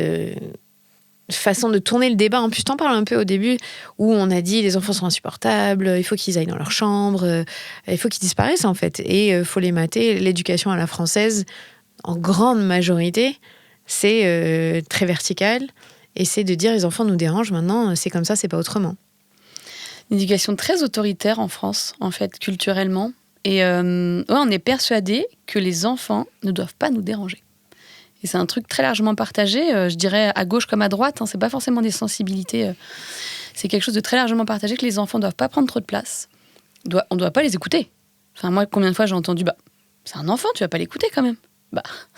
façon de tourner le débat. En plus, je t'en parle un peu au début, où on a dit les enfants sont insupportables, il faut qu'ils aillent dans leur chambre, il faut qu'ils disparaissent en fait, et il faut les mater. L'éducation à la française, en grande majorité, c'est très vertical, et c'est de dire les enfants nous dérangent maintenant, c'est comme ça, c'est pas autrement. Une éducation très autoritaire en France, en fait, culturellement. Et on est persuadé que les enfants ne doivent pas nous déranger. Et c'est un truc très largement partagé, je dirais à gauche comme à droite, hein, c'est pas forcément des sensibilités, c'est quelque chose de très largement partagé, que les enfants ne doivent pas prendre trop de place, on ne doit pas les écouter. Enfin, moi, combien de fois j'ai entendu, c'est un enfant, tu vas pas l'écouter quand même.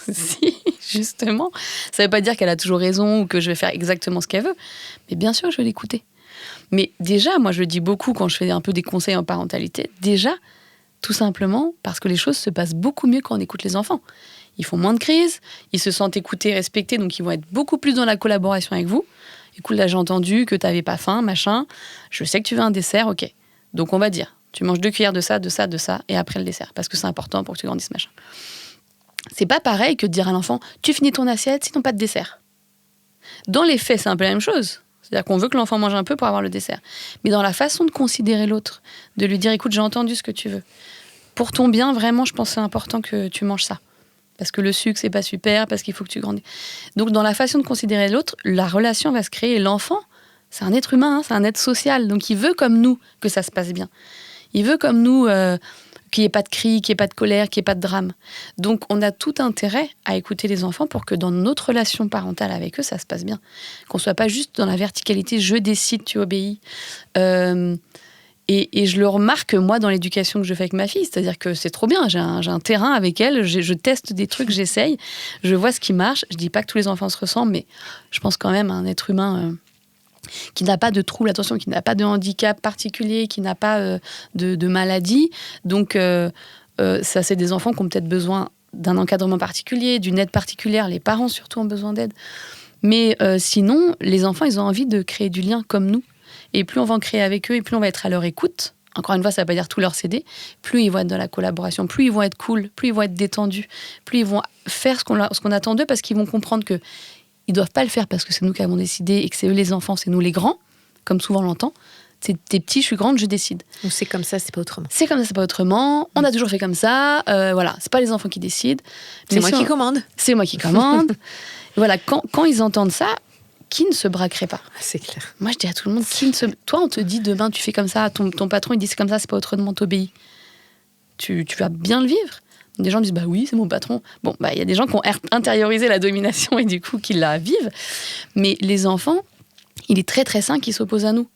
Si, justement. Ça veut pas dire qu'elle a toujours raison ou que je vais faire exactement ce qu'elle veut, mais bien sûr que je vais l'écouter. Mais déjà, moi je le dis beaucoup quand je fais un peu des conseils en parentalité, déjà, tout simplement parce que les choses se passent beaucoup mieux quand on écoute les enfants. Ils font moins de crises, ils se sentent écoutés, respectés, donc ils vont être beaucoup plus dans la collaboration avec vous. Écoute, là j'ai entendu que tu n'avais pas faim, machin, je sais que tu veux un dessert, ok. Donc on va dire, tu manges 2 cuillères de ça, et après le dessert, parce que c'est important pour que tu grandisses, machin. C'est pas pareil que de dire à l'enfant, tu finis ton assiette, sinon pas de dessert. Dans les faits, c'est un peu la même chose. C'est-à-dire qu'on veut que l'enfant mange un peu pour avoir le dessert. Mais dans la façon de considérer l'autre, de lui dire, écoute, j'ai entendu ce que tu veux. Pour ton bien, vraiment, je pense que c'est important que tu manges ça. Parce que le sucre, c'est pas super, parce qu'il faut que tu grandisses. Donc, dans la façon de considérer l'autre, la relation va se créer. Et l'enfant, c'est un être humain, hein, c'est un être social. Donc, il veut comme nous que ça se passe bien. Il veut comme nous qu'il n'y ait pas de cris, qu'il n'y ait pas de colère, qu'il n'y ait pas de drame. Donc, on a tout intérêt à écouter les enfants pour que dans notre relation parentale avec eux, ça se passe bien. Qu'on ne soit pas juste dans la verticalité, je décide, tu obéis. Et je le remarque, moi, dans l'éducation que je fais avec ma fille. C'est-à-dire que c'est trop bien. J'ai un terrain avec elle. Je teste des trucs, j'essaye. Je vois ce qui marche. Je ne dis pas que tous les enfants se ressemblent, mais je pense quand même à un être humain qui n'a pas de trouble, attention, qui n'a pas de handicap particulier, qui n'a pas de maladie. Donc, ça, c'est des enfants qui ont peut-être besoin d'un encadrement particulier, d'une aide particulière. Les parents, surtout, ont besoin d'aide. Mais sinon, les enfants, ils ont envie de créer du lien comme nous. Et plus on va en créer avec eux, et plus on va être à leur écoute. Encore une fois, ça ne veut pas dire tout leur céder. Plus ils vont être dans la collaboration, plus ils vont être cool, plus ils vont être détendus, plus ils vont faire ce qu'on attend d'eux, parce qu'ils vont comprendre que ils doivent pas le faire parce que c'est nous qui avons décidé et que c'est eux les enfants, c'est nous les grands, comme souvent on l'entend. T'es petit, je suis grande, je décide. Donc c'est comme ça, c'est pas autrement. C'est comme ça, c'est pas autrement. On a toujours fait comme ça. Voilà, c'est pas les enfants qui décident. C'est moi qui commande. C'est moi qui commande. Voilà, quand ils entendent ça, qui ne se braquerait pas? C'est clair. Moi, je dis à tout le monde, toi, on te dit demain, tu fais comme ça, ton patron, il dit c'est comme ça, c'est pas autrement, t'obéis. Tu vas bien le vivre. Des gens disent, bah oui, c'est mon patron. Bon, bah il y a des gens qui ont intériorisé la domination et du coup, qui la vivent. Mais les enfants, il est très, très sain qu'ils s'opposent à nous.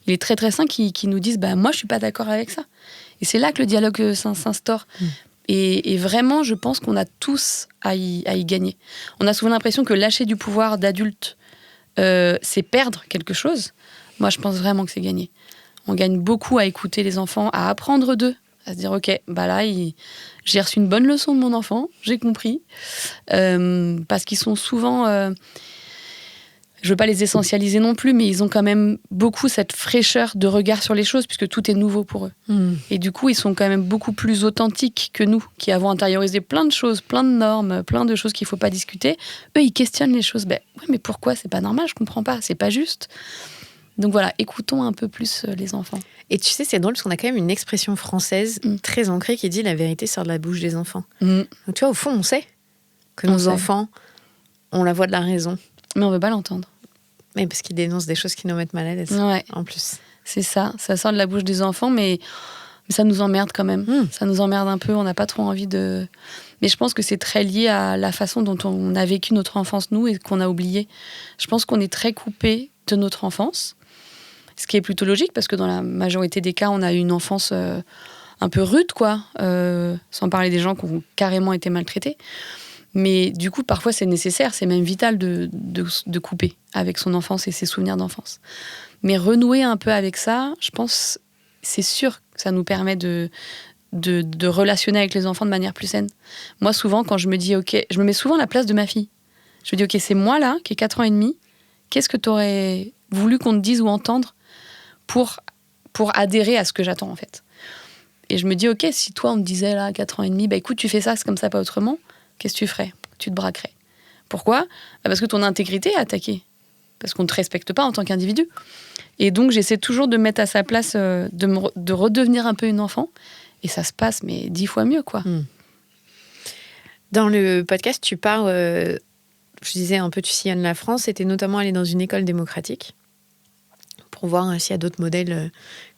Il est très, très sain qu'ils nous disent, bah moi, je suis pas d'accord avec ça. Et c'est là que le dialogue s'instaure. Et vraiment, je pense qu'on a tous à y gagner. On a souvent l'impression que lâcher du pouvoir d'adulte, c'est perdre quelque chose. Moi, je pense vraiment que c'est gagner. On gagne beaucoup à écouter les enfants, à apprendre d'eux, à se dire, ok, bah là, j'ai reçu une bonne leçon de mon enfant, j'ai compris. Parce qu'ils sont souvent... je veux pas les essentialiser non plus, mais ils ont quand même beaucoup cette fraîcheur de regard sur les choses, puisque tout est nouveau pour eux. Et du coup, ils sont quand même beaucoup plus authentiques que nous, qui avons intériorisé plein de choses, plein de normes, plein de choses qu'il faut pas discuter. Eux, ils questionnent les choses. Ouais, mais pourquoi? C'est pas normal, je comprends pas, c'est pas juste. Donc voilà, écoutons un peu plus les enfants. Et tu sais, c'est drôle parce qu'on a quand même une expression française très ancrée qui dit « la vérité sort de la bouche des enfants ». Donc tu vois, au fond, on sait que nos enfants ont la voix de la raison. Mais on veut pas l'entendre. Mais parce qu'ils dénoncent des choses qui nous mettent mal à l'aise, en plus. C'est ça sort de la bouche des enfants, mais ça nous emmerde quand même. Ça nous emmerde un peu, on n'a pas trop envie de... Mais je pense que c'est très lié à la façon dont on a vécu notre enfance, nous, et qu'on a oublié. Je pense qu'on est très coupé de notre enfance, ce qui est plutôt logique, parce que dans la majorité des cas, on a eu une enfance un peu rude, quoi. Sans parler des gens qui ont carrément été maltraités. Mais du coup, parfois, c'est nécessaire, c'est même vital de couper avec son enfance et ses souvenirs d'enfance. Mais renouer un peu avec ça, je pense, c'est sûr que ça nous permet de relationner avec les enfants de manière plus saine. Moi, souvent, quand je me dis, OK, je me mets souvent à la place de ma fille. Je me dis, OK, c'est moi, là, qui ai 4 ans et demi, qu'est-ce que tu aurais voulu qu'on te dise ou entendre pour adhérer à ce que j'attends, en fait. Et je me dis, OK, si toi, on me disait, là, 4 ans et demi, bah écoute, tu fais ça, c'est comme ça, pas autrement, qu'est-ce que tu ferais? Tu te braquerais. Pourquoi? Parce que ton intégrité est attaquée. Parce qu'on ne te respecte pas en tant qu'individu. Et donc, j'essaie toujours de me mettre à sa place, de redevenir un peu une enfant. Et ça se passe, mais 10 fois mieux, quoi. Dans le podcast, tu parles, je disais un peu, tu sillonnes la France, et t'es notamment allé dans une école démocratique pour voir s'il y a d'autres modèles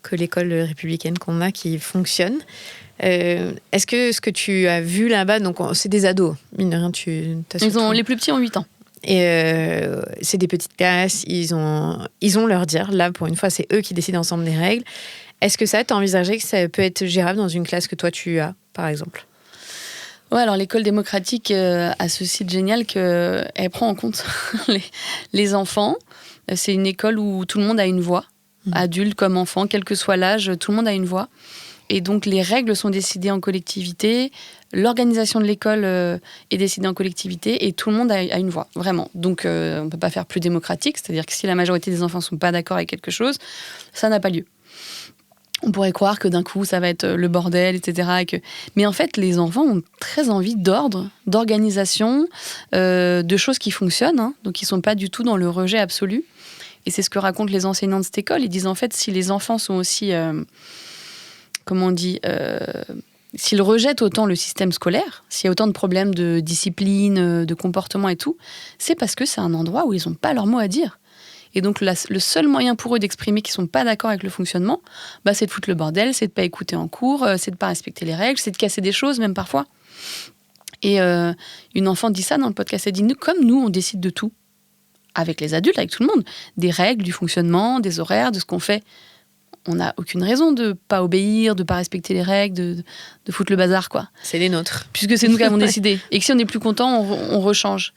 que l'école républicaine qu'on a qui fonctionnent. Est-ce que ce que tu as vu là-bas, donc c'est des ados, mine de rien, les plus petits ont 8 ans. Et c'est des petites classes, ils ont leur dire. Là, pour une fois, c'est eux qui décident ensemble des règles. Est-ce que ça, t'as envisagé que ça peut être gérable dans une classe que toi, tu as, par exemple? Ouais, alors l'école démocratique a ce site génial qu'elle prend en compte les enfants. C'est une école où tout le monde a une voix, adulte comme enfant, quel que soit l'âge, tout le monde a une voix. Et donc, les règles sont décidées en collectivité, l'organisation de l'école est décidée en collectivité et tout le monde a une voix, vraiment. Donc, on ne peut pas faire plus démocratique, c'est-à-dire que si la majorité des enfants ne sont pas d'accord avec quelque chose, ça n'a pas lieu. On pourrait croire que d'un coup, ça va être le bordel, etc. Mais en fait, les enfants ont très envie d'ordre, d'organisation, de choses qui fonctionnent, hein, donc ils ne sont pas du tout dans le rejet absolu. Et c'est ce que racontent les enseignants de cette école. Ils disent en fait, si les enfants sont aussi... s'ils rejettent autant le système scolaire, s'il y a autant de problèmes de discipline, de comportement et tout, c'est parce que c'est un endroit où ils n'ont pas leur mot à dire. Et donc, le seul moyen pour eux d'exprimer qu'ils ne sont pas d'accord avec le fonctionnement, c'est de foutre le bordel, c'est de ne pas écouter en cours, c'est de ne pas respecter les règles, c'est de casser des choses, même parfois. Et une enfant dit ça dans le podcast, elle dit, comme nous, on décide de tout, avec les adultes, avec tout le monde, des règles, du fonctionnement, des horaires, de ce qu'on fait. On n'a aucune raison de ne pas obéir, de ne pas respecter les règles, de foutre le bazar, quoi. C'est les nôtres. Puisque c'est nous qui avons décidé. Et que si on n'est plus content, on rechange.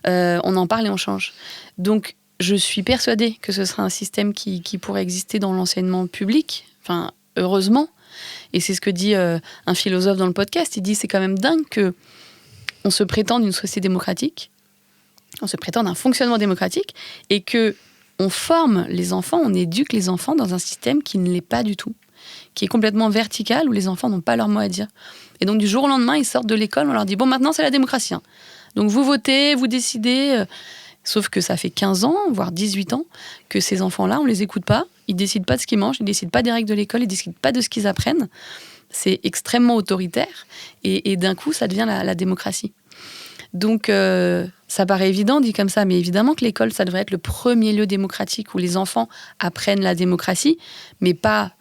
On en parle et on change. Donc, je suis persuadée que ce sera un système qui pourrait exister dans l'enseignement public. Enfin, heureusement. Et c'est ce que dit un philosophe dans le podcast. Il dit, c'est quand même dingue qu'on se prétende d'une société démocratique, on se prétende un fonctionnement démocratique, et que on forme les enfants, on éduque les enfants dans un système qui ne l'est pas du tout, qui est complètement vertical, où les enfants n'ont pas leur mot à dire. Et donc, du jour au lendemain, ils sortent de l'école, on leur dit « Bon, maintenant, c'est la démocratie. Hein. Donc, vous votez, vous décidez. » Sauf que ça fait 15 ans, voire 18 ans, que ces enfants-là, on les écoute pas. Ils décident pas de ce qu'ils mangent, ils décident pas des règles de l'école, ils décident pas de ce qu'ils apprennent. C'est extrêmement autoritaire. Et d'un coup, ça devient la démocratie. Donc, ça paraît évident dit comme ça, mais évidemment que l'école, ça devrait être le premier lieu démocratique où les enfants apprennent la démocratie, mais pas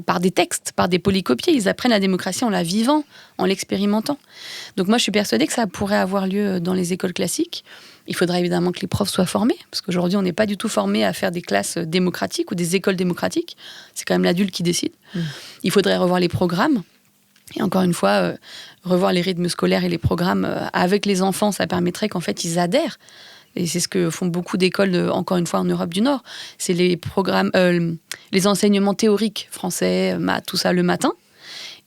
par des textes, par des polycopiés. Ils apprennent la démocratie en la vivant, en l'expérimentant. Donc moi, je suis persuadée que ça pourrait avoir lieu dans les écoles classiques. Il faudrait évidemment que les profs soient formés, parce qu'aujourd'hui, on n'est pas du tout formés à faire des classes démocratiques ou des écoles démocratiques. C'est quand même l'adulte qui décide. Il faudrait revoir les programmes. Et encore une fois, revoir les rythmes scolaires et les programmes avec les enfants, ça permettrait qu'en fait, ils adhèrent. Et c'est ce que font beaucoup d'écoles, encore une fois, en Europe du Nord. C'est les programmes, les enseignements théoriques, français, maths, tout ça, le matin.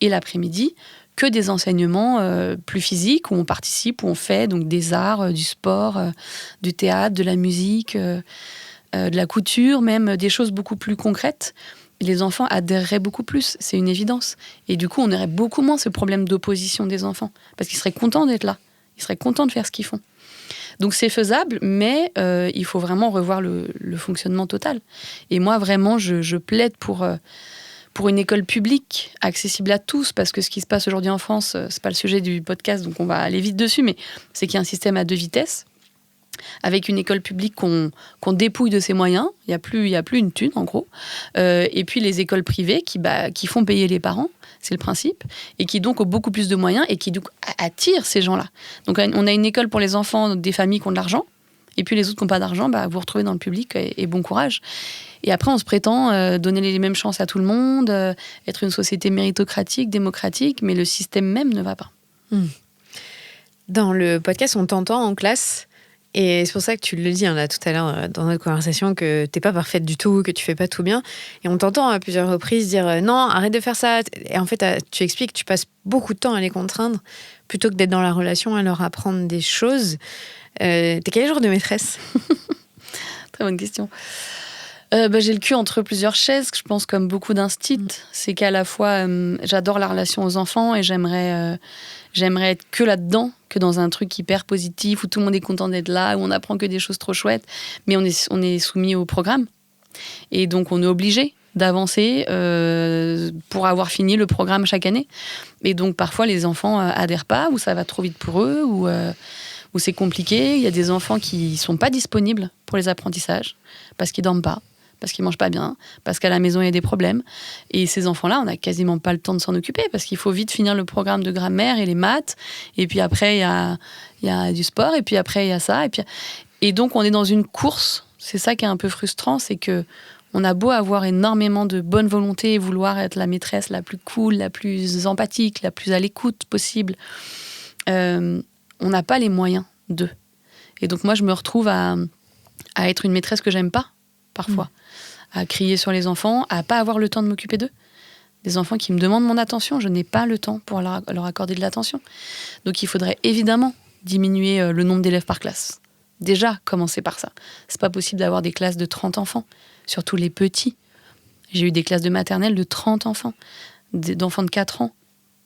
Et l'après-midi, que des enseignements plus physiques, où on participe, où on fait donc des arts, du sport, du théâtre, de la musique, de la couture, même des choses beaucoup plus concrètes. Les enfants adhéreraient beaucoup plus, c'est une évidence. Et du coup, on aurait beaucoup moins ce problème d'opposition des enfants, parce qu'ils seraient contents d'être là, ils seraient contents de faire ce qu'ils font. Donc c'est faisable, mais il faut vraiment revoir le fonctionnement total. Et moi, vraiment, je plaide pour une école publique accessible à tous, parce que ce qui se passe aujourd'hui en France, c'est pas le sujet du podcast, donc on va aller vite dessus, mais c'est qu'il y a un système à 2 vitesses, avec une école publique qu'on dépouille de ses moyens, il y a plus une thune en gros, et puis les écoles privées qui font payer les parents, c'est le principe, et qui donc ont beaucoup plus de moyens et qui donc attirent ces gens-là. Donc on a une école pour les enfants des familles qui ont de l'argent, et puis les autres qui n'ont pas d'argent, vous vous retrouvez dans le public et bon courage. Et après on se prétend donner les mêmes chances à tout le monde, être une société méritocratique, démocratique, mais le système même ne va pas. Dans le podcast, on t'entend en classe. Et c'est pour ça que tu le dis là tout à l'heure dans notre conversation, que t'es pas parfaite du tout, que tu fais pas tout bien. Et on t'entend à plusieurs reprises dire non, arrête de faire ça. Et en fait, tu expliques que tu passes beaucoup de temps à les contraindre plutôt que d'être dans la relation, à leur apprendre des choses. T'es quel genre de maîtresse? Très bonne question. J'ai le cul entre plusieurs chaises, je pense, comme beaucoup d'instits. C'est qu'à la fois, j'adore la relation aux enfants et j'aimerais être que là-dedans, que dans un truc hyper positif, où tout le monde est content d'être là, où on apprend que des choses trop chouettes. Mais on est soumis au programme. Et donc, on est obligé d'avancer pour avoir fini le programme chaque année. Et donc, parfois, les enfants adhèrent pas, ou ça va trop vite pour eux, ou c'est compliqué. Il y a des enfants qui sont pas disponibles pour les apprentissages, parce qu'ils dorment pas, parce qu'ils mangent pas bien, parce qu'à la maison, il y a des problèmes. Et ces enfants-là, on n'a quasiment pas le temps de s'en occuper, parce qu'il faut vite finir le programme de grammaire et les maths. Et puis après, il y a du sport, et puis après, il y a ça. Et donc, on est dans une course. C'est ça qui est un peu frustrant, c'est que on a beau avoir énormément de bonne volonté et vouloir être la maîtresse la plus cool, la plus empathique, la plus à l'écoute possible. On n'a pas les moyens d'eux. Et donc, moi, je me retrouve à être une maîtresse que j'aime pas, parfois. À crier sur les enfants, à pas avoir le temps de m'occuper d'eux. Des enfants qui me demandent mon attention, je n'ai pas le temps pour leur accorder de l'attention. Donc il faudrait évidemment diminuer le nombre d'élèves par classe. Déjà, commencer par ça. C'est pas possible d'avoir des classes de 30 enfants, surtout les petits. J'ai eu des classes de maternelle de 30 enfants, d'enfants de 4 ans.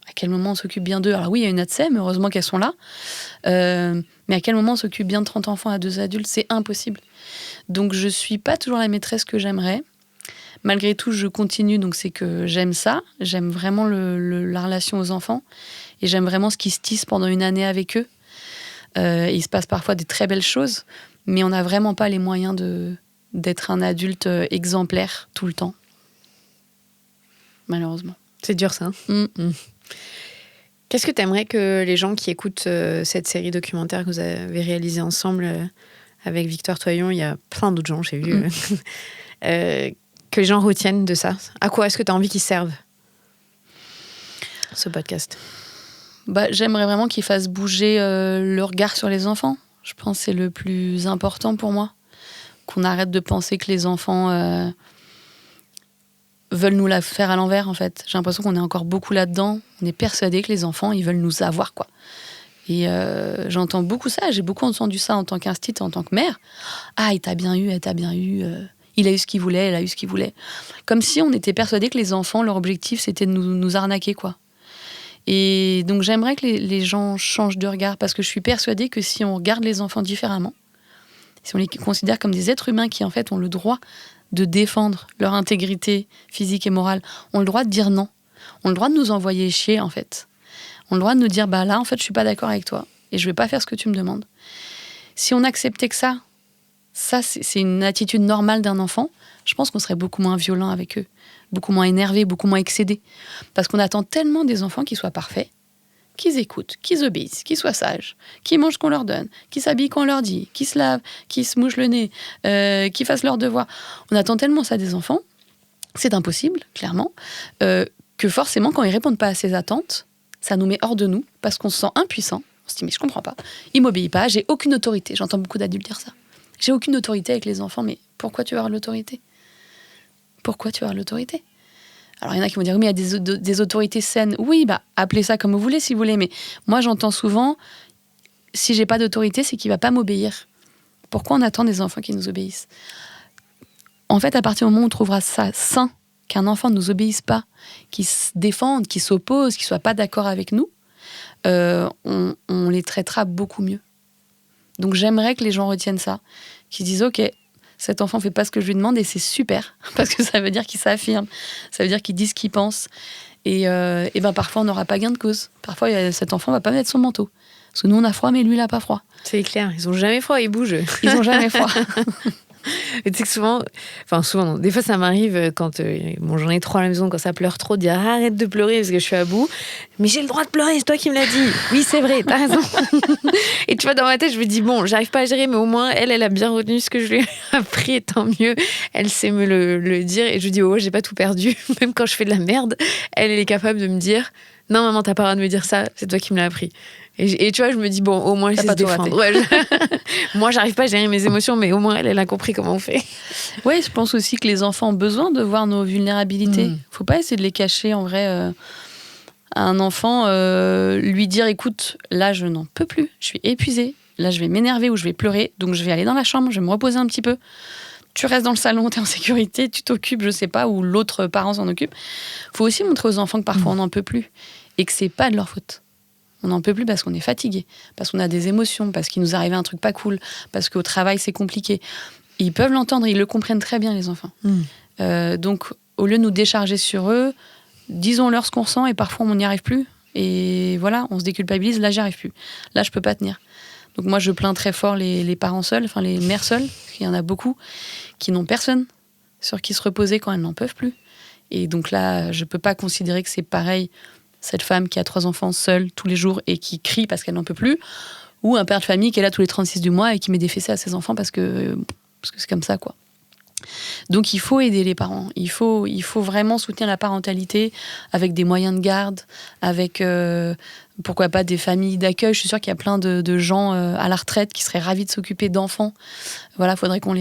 À quel moment on s'occupe bien d'eux? Alors oui, il y a une ATSEM, heureusement qu'elles sont là. Mais à quel moment on s'occupe bien de 30 enfants à 2 adultes? C'est impossible. Donc je suis pas toujours la maîtresse que j'aimerais. Malgré tout, je continue, donc c'est que j'aime ça. J'aime vraiment la relation aux enfants. Et j'aime vraiment ce qui se tisse pendant une année avec eux. Il se passe parfois des très belles choses, mais on n'a vraiment pas les moyens d'être un adulte exemplaire tout le temps. Malheureusement. C'est dur ça. Qu'est-ce que tu aimerais que les gens qui écoutent cette série documentaire que vous avez réalisée ensemble avec Victoire Toyon, il y a plein d'autres gens, j'ai vu, que les gens retiennent de ça? À quoi est-ce que tu as envie qu'ils servent, ce podcast? J'aimerais vraiment qu'ils fassent bouger le regard sur les enfants. Je pense que c'est le plus important pour moi. Qu'on arrête de penser que les enfants veulent nous la faire à l'envers, en fait. J'ai l'impression qu'on est encore beaucoup là-dedans. On est persuadé que les enfants, ils veulent nous avoir, quoi. Et j'entends beaucoup ça. J'ai beaucoup entendu ça en tant qu'instit, en tant que mère. Ah, il t'a bien eu, elle t'a bien eu. Il a eu ce qu'il voulait, elle a eu ce qu'il voulait. Comme si on était persuadé que les enfants, leur objectif, c'était de nous arnaquer, quoi. Et donc j'aimerais que les gens changent de regard, parce que je suis persuadée que si on regarde les enfants différemment, si on les considère comme des êtres humains qui en fait ont le droit de défendre leur intégrité physique et morale, ont le droit de dire non, ont le droit de nous envoyer chier en fait, ont le droit de nous dire bah là en fait je suis pas d'accord avec toi et je vais pas faire ce que tu me demandes. Si on acceptait que ça c'est une attitude normale d'un enfant, je pense qu'on serait beaucoup moins violent avec eux, beaucoup moins énervé, beaucoup moins excédé, parce qu'on attend tellement des enfants qu'ils soient parfaits, qu'ils écoutent, qu'ils obéissent, qu'ils soient sages, qu'ils mangent qu'on leur donne, qu'ils s'habillent quand on leur dit, qu'ils se lavent, qu'ils se mouchent le nez, qu'ils fassent leurs devoirs. On attend tellement ça des enfants, c'est impossible, clairement, que forcément, quand ils répondent pas à ces attentes, ça nous met hors de nous, parce qu'on se sent impuissant. On se dit, mais je comprends pas, il m'obéit pas, j'ai aucune autorité. J'entends beaucoup d'adultes dire ça. J'ai aucune autorité avec les enfants, mais pourquoi tu veux avoir l'autorité ? Pourquoi tu veux avoir l'autorité ? Alors, il y en a qui vont dire, oui, mais il y a des autorités saines. Oui, bah, appelez ça comme vous voulez, si vous voulez. Mais moi, j'entends souvent, si j'ai pas d'autorité, c'est qu'il va pas m'obéir. Pourquoi on attend des enfants qui nous obéissent ? En fait, à partir du moment où on trouvera ça sain, qu'un enfant ne nous obéisse pas, qu'il se défende, qu'il s'oppose, qu'il soit pas d'accord avec nous, on les traitera beaucoup mieux. Donc, j'aimerais que les gens retiennent ça, qu'ils se disent, ok, cet enfant fait pas ce que je lui demande et c'est super, parce que ça veut dire qu'il s'affirme, ça veut dire qu'il dit ce qu'il pense. Et ben parfois, on n'aura pas gain de cause. Parfois, cet enfant va pas mettre son manteau. Parce que nous, on a froid, mais lui, il a pas froid. C'est clair, ils ont jamais froid, ils bougent. Ils ont jamais froid. Et tu sais que souvent non, des fois ça m'arrive quand j'en ai trop à la maison, quand ça pleure trop, de dire arrête de pleurer parce que je suis à bout. Mais j'ai le droit de pleurer, c'est toi qui me l'as dit. Oui, c'est vrai, t'as raison. Et tu vois, dans ma tête, je me dis bon, j'arrive pas à gérer, mais au moins elle a bien retenu ce que je lui ai appris, et tant mieux. Elle sait me le dire, et je dis oh, j'ai pas tout perdu. Même quand je fais de la merde, elle est capable de me dire non maman, t'as pas le droit de me dire ça, c'est toi qui me l'as appris. Et tu vois, je me dis, bon, au moins, je sais se défendre. Ouais, moi, j'arrive pas à gérer mes émotions, mais au moins, elle a compris comment on fait. Oui, je pense aussi que les enfants ont besoin de voir nos vulnérabilités. Faut pas essayer de les cacher, en vrai. À un enfant, lui dire, écoute, là, je n'en peux plus, je suis épuisée, là, je vais m'énerver ou je vais pleurer, donc je vais aller dans la chambre, je vais me reposer un petit peu. Tu restes dans le salon, t'es en sécurité, tu t'occupes, je sais pas, ou l'autre parent s'en occupe. Faut aussi montrer aux enfants que parfois, on n'en peut plus et que c'est pas de leur faute. On n'en peut plus parce qu'on est fatigué, parce qu'on a des émotions, parce qu'il nous arrive un truc pas cool, parce qu'au travail, c'est compliqué. Ils peuvent l'entendre, ils le comprennent très bien, les enfants. Donc, au lieu de nous décharger sur eux, disons-leur ce qu'on ressent et parfois, on n'y arrive plus. Et voilà, on se déculpabilise. Là, j'y arrive plus. Là, je peux pas tenir. Donc, moi, je plains très fort les parents seuls, enfin, les mères seules, parce qu'il y en a beaucoup, qui n'ont personne sur qui se reposer quand elles n'en peuvent plus. Et donc là, je peux pas considérer que c'est pareil cette femme qui a 3 enfants seule tous les jours et qui crie parce qu'elle n'en peut plus, ou un père de famille qui est là tous les 36 du mois et qui met des fessées à ses enfants parce que c'est comme ça, quoi. Donc il faut aider les parents, il faut vraiment soutenir la parentalité avec des moyens de garde, avec pourquoi pas des familles d'accueil. Je suis sûre qu'il y a plein de gens à la retraite qui seraient ravis de s'occuper d'enfants. Voilà, faudrait qu'on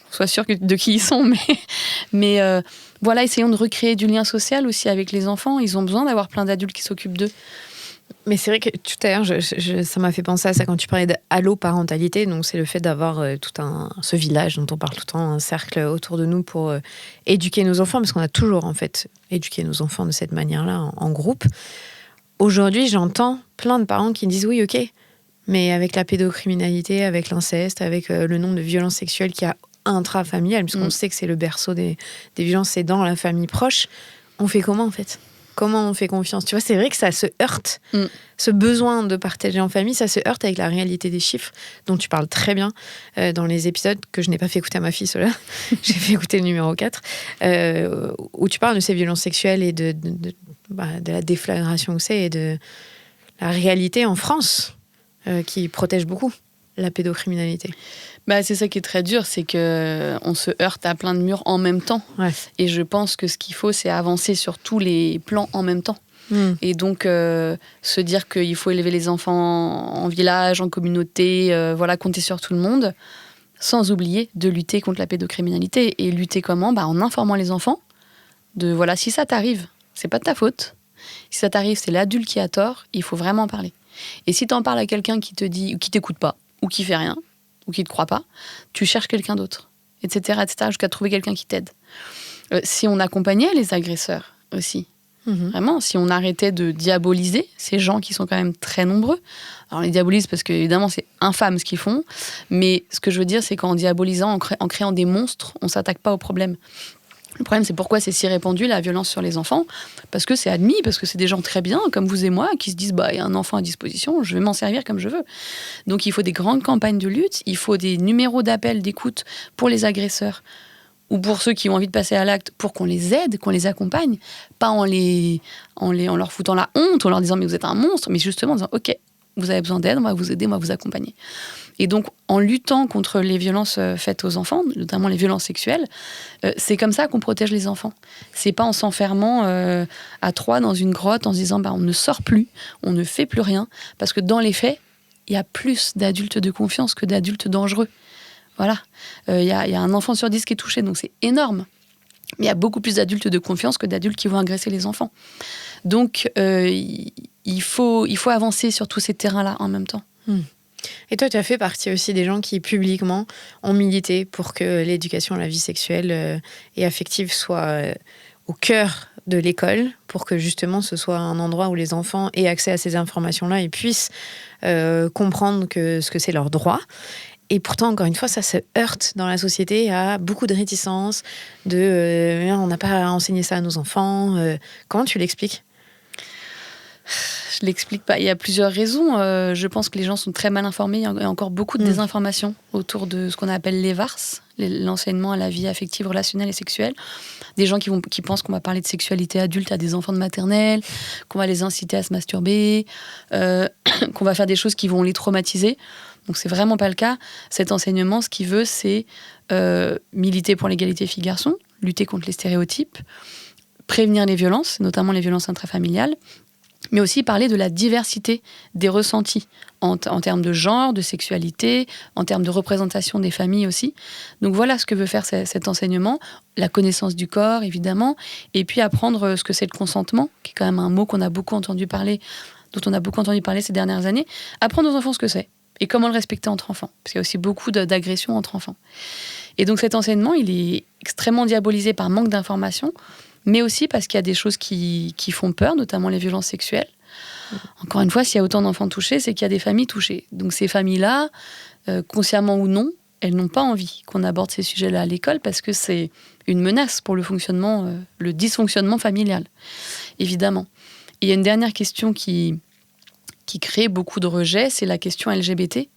soit sûr de qui ils sont, mais voilà, essayons de recréer du lien social aussi avec les enfants. Ils ont besoin d'avoir plein d'adultes qui s'occupent d'eux. Mais c'est vrai que tout à l'heure, ça m'a fait penser à ça quand tu parlais d'allo-parentalité. Donc, c'est le fait d'avoir ce village dont on parle tout le temps, un cercle autour de nous pour éduquer nos enfants, parce qu'on a toujours, en fait, éduqué nos enfants de cette manière-là, en groupe. Aujourd'hui, j'entends plein de parents qui disent oui, ok, mais avec la pédocriminalité, avec l'inceste, avec le nombre de violences sexuelles qu'il y a intrafamiliales, puisqu'on sait que c'est le berceau des violences, c'est dans la famille proche, on fait comment, en fait ? Comment on fait confiance ? Tu vois, c'est vrai que ça se heurte. Ce besoin de partager en famille, ça se heurte avec la réalité des chiffres, dont tu parles très bien dans les épisodes que je n'ai pas fait écouter à ma fille, ceux-là. J'ai fait écouter le numéro 4, où tu parles de ces violences sexuelles et de la déflagration que c'est, et de la réalité en France qui protège beaucoup la pédocriminalité. Bah, c'est ça qui est très dur, c'est qu'on se heurte à plein de murs en même temps. Ouais. Et je pense que ce qu'il faut, c'est avancer sur tous les plans en même temps. Et donc, se dire qu'il faut élever les enfants en village, en communauté, compter sur tout le monde, sans oublier de lutter contre la pédocriminalité. Et lutter comment ? En informant les enfants de, si ça t'arrive, c'est pas de ta faute. Si ça t'arrive, c'est l'adulte qui a tort, il faut vraiment en parler. Et si t'en parles à quelqu'un qui te dit, ou qui t'écoute pas, ou qui fait rien, ou qui ne te croit pas, tu cherches quelqu'un d'autre, etc., jusqu'à trouver quelqu'un qui t'aide. Si on accompagnait les agresseurs aussi, Vraiment, si on arrêtait de diaboliser ces gens qui sont quand même très nombreux. Alors, on les diabolise parce que, évidemment, c'est infâme ce qu'ils font. Mais ce que je veux dire, c'est qu'en diabolisant, en créant des monstres, on ne s'attaque pas au problème. Le problème, c'est pourquoi c'est si répandu, la violence sur les enfants. Parce que c'est admis, parce que c'est des gens très bien, comme vous et moi, qui se disent, il y a un enfant à disposition, je vais m'en servir comme je veux. Donc, il faut des grandes campagnes de lutte, il faut des numéros d'appel, d'écoute pour les agresseurs ou pour ceux qui ont envie de passer à l'acte, pour qu'on les aide, qu'on les accompagne, pas en leur foutant la honte, en leur disant, mais vous êtes un monstre, mais justement en disant, ok, vous avez besoin d'aide, on va vous aider, on va vous accompagner. Et donc, en luttant contre les violences faites aux enfants, notamment les violences sexuelles, c'est comme ça qu'on protège les enfants. C'est pas en s'enfermant à 3 dans une grotte, en se disant, on ne sort plus, on ne fait plus rien, parce que dans les faits, il y a plus d'adultes de confiance que d'adultes dangereux. Voilà. Il y a un enfant sur 10 qui est touché, donc c'est énorme. Mais il y a beaucoup plus d'adultes de confiance que d'adultes qui vont agresser les enfants. Donc, il faut avancer sur tous ces terrains-là en même temps. Et toi, tu as fait partie aussi des gens qui, publiquement, ont milité pour que l'éducation à la vie sexuelle et affective soit au cœur de l'école, pour que justement ce soit un endroit où les enfants aient accès à ces informations-là et puissent comprendre ce que c'est leur droit. Et pourtant, encore une fois, ça se heurte dans la société à beaucoup de réticences, on n'a pas enseigné ça à nos enfants. Comment tu l'expliques ? Je l'explique pas. Il y a plusieurs raisons. Je pense que les gens sont très mal informés. Il y a encore beaucoup de désinformation autour de ce qu'on appelle les VARS, l'enseignement à la vie affective, relationnelle et sexuelle. Des gens qui pensent qu'on va parler de sexualité adulte à des enfants de maternelle, qu'on va les inciter à se masturber, qu'on va faire des choses qui vont les traumatiser. Donc c'est vraiment pas le cas. Cet enseignement, ce qu'il veut, c'est militer pour l'égalité filles-garçons, lutter contre les stéréotypes, prévenir les violences, notamment les violences intrafamiliales, mais aussi parler de la diversité des ressentis en termes de genre, de sexualité, en termes de représentation des familles aussi. Donc voilà ce que veut faire cet enseignement, la connaissance du corps évidemment, et puis apprendre ce que c'est le consentement, qui est quand même un mot dont on a beaucoup entendu parler ces dernières années. Apprendre aux enfants ce que c'est et comment le respecter entre enfants, parce qu'il y a aussi beaucoup d'agressions entre enfants. Et donc cet enseignement, il est extrêmement diabolisé par manque d'informations, mais aussi parce qu'il y a des choses qui font peur, notamment les violences sexuelles. Encore une fois, s'il y a autant d'enfants touchés, c'est qu'il y a des familles touchées. Donc ces familles-là, consciemment ou non, elles n'ont pas envie qu'on aborde ces sujets-là à l'école parce que c'est une menace pour le dysfonctionnement familial, évidemment. Et il y a une dernière question qui crée beaucoup de rejet, c'est la question LGBT.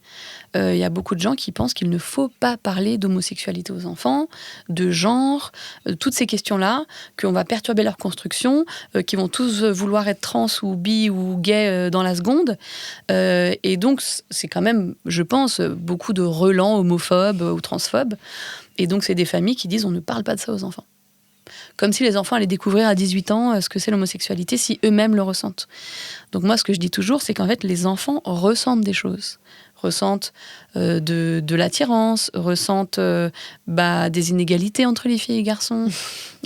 Il y a beaucoup de gens qui pensent qu'il ne faut pas parler d'homosexualité aux enfants, de genre, toutes ces questions-là, qu'on va perturber leur construction, qu'ils vont tous vouloir être trans ou bi ou gay dans la seconde. Et donc, c'est quand même, je pense, beaucoup de relents homophobes ou transphobes. Et donc, c'est des familles qui disent on ne parle pas de ça aux enfants. Comme si les enfants allaient découvrir à 18 ans ce que c'est l'homosexualité si eux-mêmes le ressentent. Donc moi, ce que je dis toujours, c'est qu'en fait, les enfants ressentent des choses. Ressentent de l'attirance, ressentent des inégalités entre les filles et les garçons,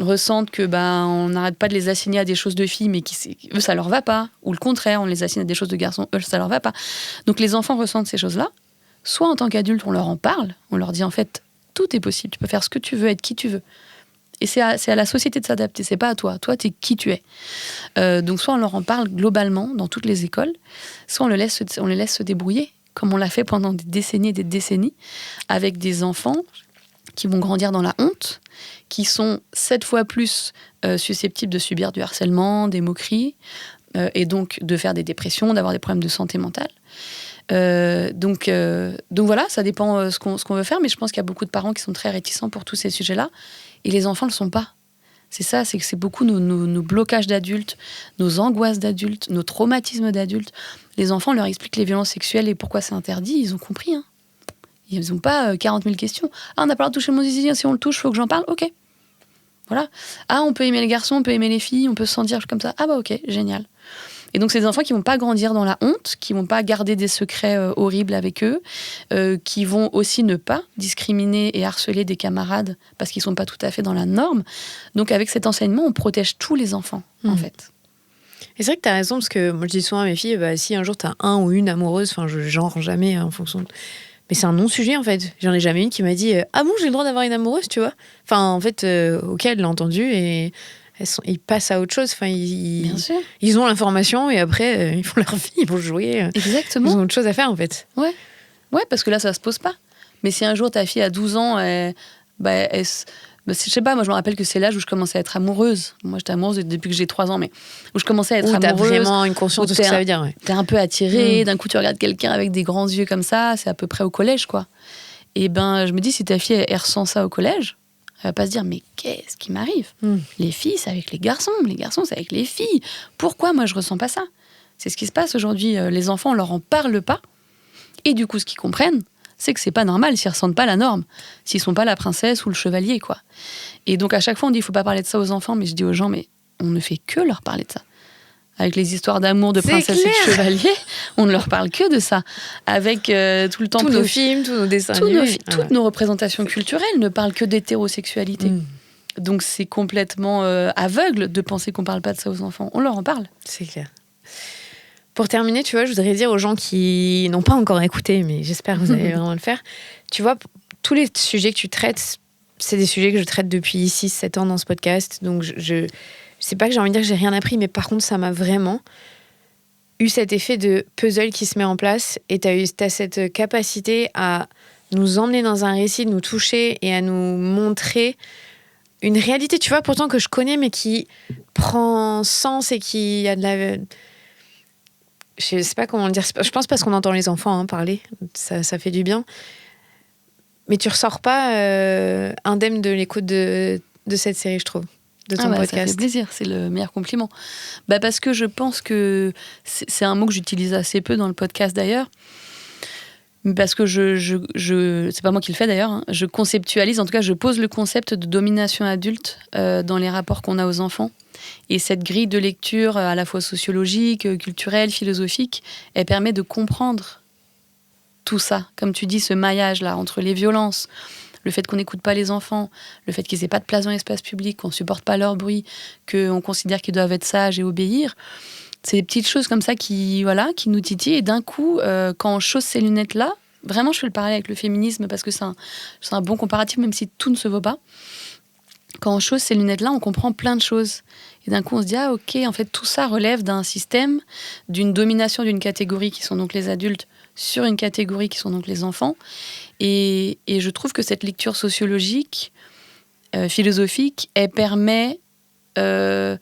ressentent que on n'arrête pas de les assigner à des choses de filles, mais eux, ça leur va pas. Ou le contraire, on les assigne à des choses de garçons, eux, ça leur va pas. Donc les enfants ressentent ces choses-là. Soit en tant qu'adultes, on leur en parle, on leur dit en fait, tout est possible, tu peux faire ce que tu veux, être qui tu veux. Et c'est à la société de s'adapter, c'est pas à toi. Toi, t'es qui tu es. Donc soit on leur en parle globalement dans toutes les écoles, soit on les laisse se débrouiller, comme on l'a fait pendant des décennies, avec des enfants qui vont grandir dans la honte, qui sont 7 fois plus susceptibles de subir du harcèlement, des moqueries, et donc de faire des dépressions, d'avoir des problèmes de santé mentale. Donc voilà, ça dépend ce qu'on veut faire, mais je pense qu'il y a beaucoup de parents qui sont très réticents pour tous ces sujets-là, et les enfants ne le sont pas. C'est ça, c'est que c'est beaucoup nos blocages d'adultes, nos angoisses d'adultes, nos traumatismes d'adultes. Les enfants, on leur explique les violences sexuelles et pourquoi c'est interdit, ils ont compris. Hein. Ils n'ont pas 40 000 questions. Ah, on n'a pas le droit de toucher mon zizi, si on le touche, il faut que j'en parle, ok. Voilà. Ah, on peut aimer les garçons, on peut aimer les filles, on peut se sentir comme ça. Ah bah ok, génial. Et donc, c'est des enfants qui vont pas grandir dans la honte, qui vont pas garder des secrets horribles avec eux, qui vont aussi ne pas discriminer et harceler des camarades parce qu'ils sont pas tout à fait dans la norme. Donc, avec cet enseignement, on protège tous les enfants, en fait. Et c'est vrai que tu as raison, parce que moi, je dis souvent à mes filles, si un jour tu as un ou une amoureuse, je genre jamais en fonction de... Mais c'est un non-sujet, en fait. J'en ai jamais une qui m'a dit « Ah bon, j'ai le droit d'avoir une amoureuse, tu vois ?» Enfin, en fait, ok, elle l'a entendu et ils passent à autre chose. Enfin, Bien sûr. ils ont l'information et après, ils font leur vie, ils vont jouer. Exactement. Ils ont autre chose à faire, en fait. Ouais, parce que là, ça se pose pas. Mais si un jour ta fille a 12 ans, je sais pas, moi je me rappelle que c'est l'âge où je commençais à être amoureuse. Moi j'étais amoureuse depuis que j'ai 3 ans, mais où je commençais à être amoureuse. T'as vraiment une conscience de ce que ça veut dire. Ouais. T'es un peu attirée, d'un coup tu regardes quelqu'un avec des grands yeux comme ça, c'est à peu près au collège, quoi. Et je me dis, si ta fille elle ressent ça au collège, elle va pas se dire, mais qu'est-ce qui m'arrive ? Les filles, c'est avec les garçons c'est avec les filles. Pourquoi moi je ressens pas ça ? C'est ce qui se passe aujourd'hui. Les enfants, on leur en parle pas. Et du coup, ce qu'ils comprennent, c'est que c'est pas normal s'ils ressentent pas la norme, s'ils sont pas la princesse ou le chevalier, quoi. Et donc à chaque fois on dit il faut pas parler de ça aux enfants, mais je dis aux gens mais on ne fait que leur parler de ça. Avec les histoires d'amour de princesse et de chevalier, on ne leur parle que de ça. Avec tout le temps tous nos films, tous nos dessins animés, toutes nos représentations culturelles ne parlent que d'hétérosexualité. Donc c'est complètement aveugle de penser qu'on parle pas de ça aux enfants. On leur en parle. C'est clair. Pour terminer, tu vois, je voudrais dire aux gens qui n'ont pas encore écouté, mais j'espère que vous allez vraiment le faire. Tu vois, tous les sujets que tu traites, c'est des sujets que je traite depuis 6-7 ans dans ce podcast. Donc, je sais pas que j'ai envie de dire que j'ai rien appris, mais par contre, ça m'a vraiment eu cet effet de puzzle qui se met en place. Et t'as cette capacité à nous emmener dans un récit, de nous toucher et à nous montrer une réalité, tu vois, pourtant que je connais, mais qui prend sens et qui a de la... Je sais pas comment le dire. Je pense parce qu'on entend les enfants parler. Ça fait du bien. Mais tu ressors pas indemne de l'écoute de cette série, je trouve, de ton podcast. Ça fait plaisir, c'est le meilleur compliment. Parce que je pense que c'est un mot que j'utilise assez peu dans le podcast d'ailleurs. Parce que c'est pas moi qui le fais d'ailleurs, je conceptualise, en tout cas je pose le concept de domination adulte dans les rapports qu'on a aux enfants. Et cette grille de lecture à la fois sociologique, culturelle, philosophique, elle permet de comprendre tout ça. Comme tu dis, ce maillage-là entre les violences, le fait qu'on n'écoute pas les enfants, le fait qu'ils n'aient pas de place dans l'espace public, qu'on ne supporte pas leur bruit, qu'on considère qu'ils doivent être sages et obéir. C'est des petites choses comme ça qui nous titillent. Et d'un coup, quand on chausse ces lunettes-là, vraiment, je fais le parallèle avec le féminisme parce que c'est un bon comparatif, même si tout ne se vaut pas. Quand on chausse ces lunettes-là, on comprend plein de choses. Et d'un coup, on se dit, ah ok, en fait, tout ça relève d'un système, d'une domination d'une catégorie qui sont donc les adultes sur une catégorie qui sont donc les enfants. Et je trouve que cette lecture sociologique, philosophique, elle permet de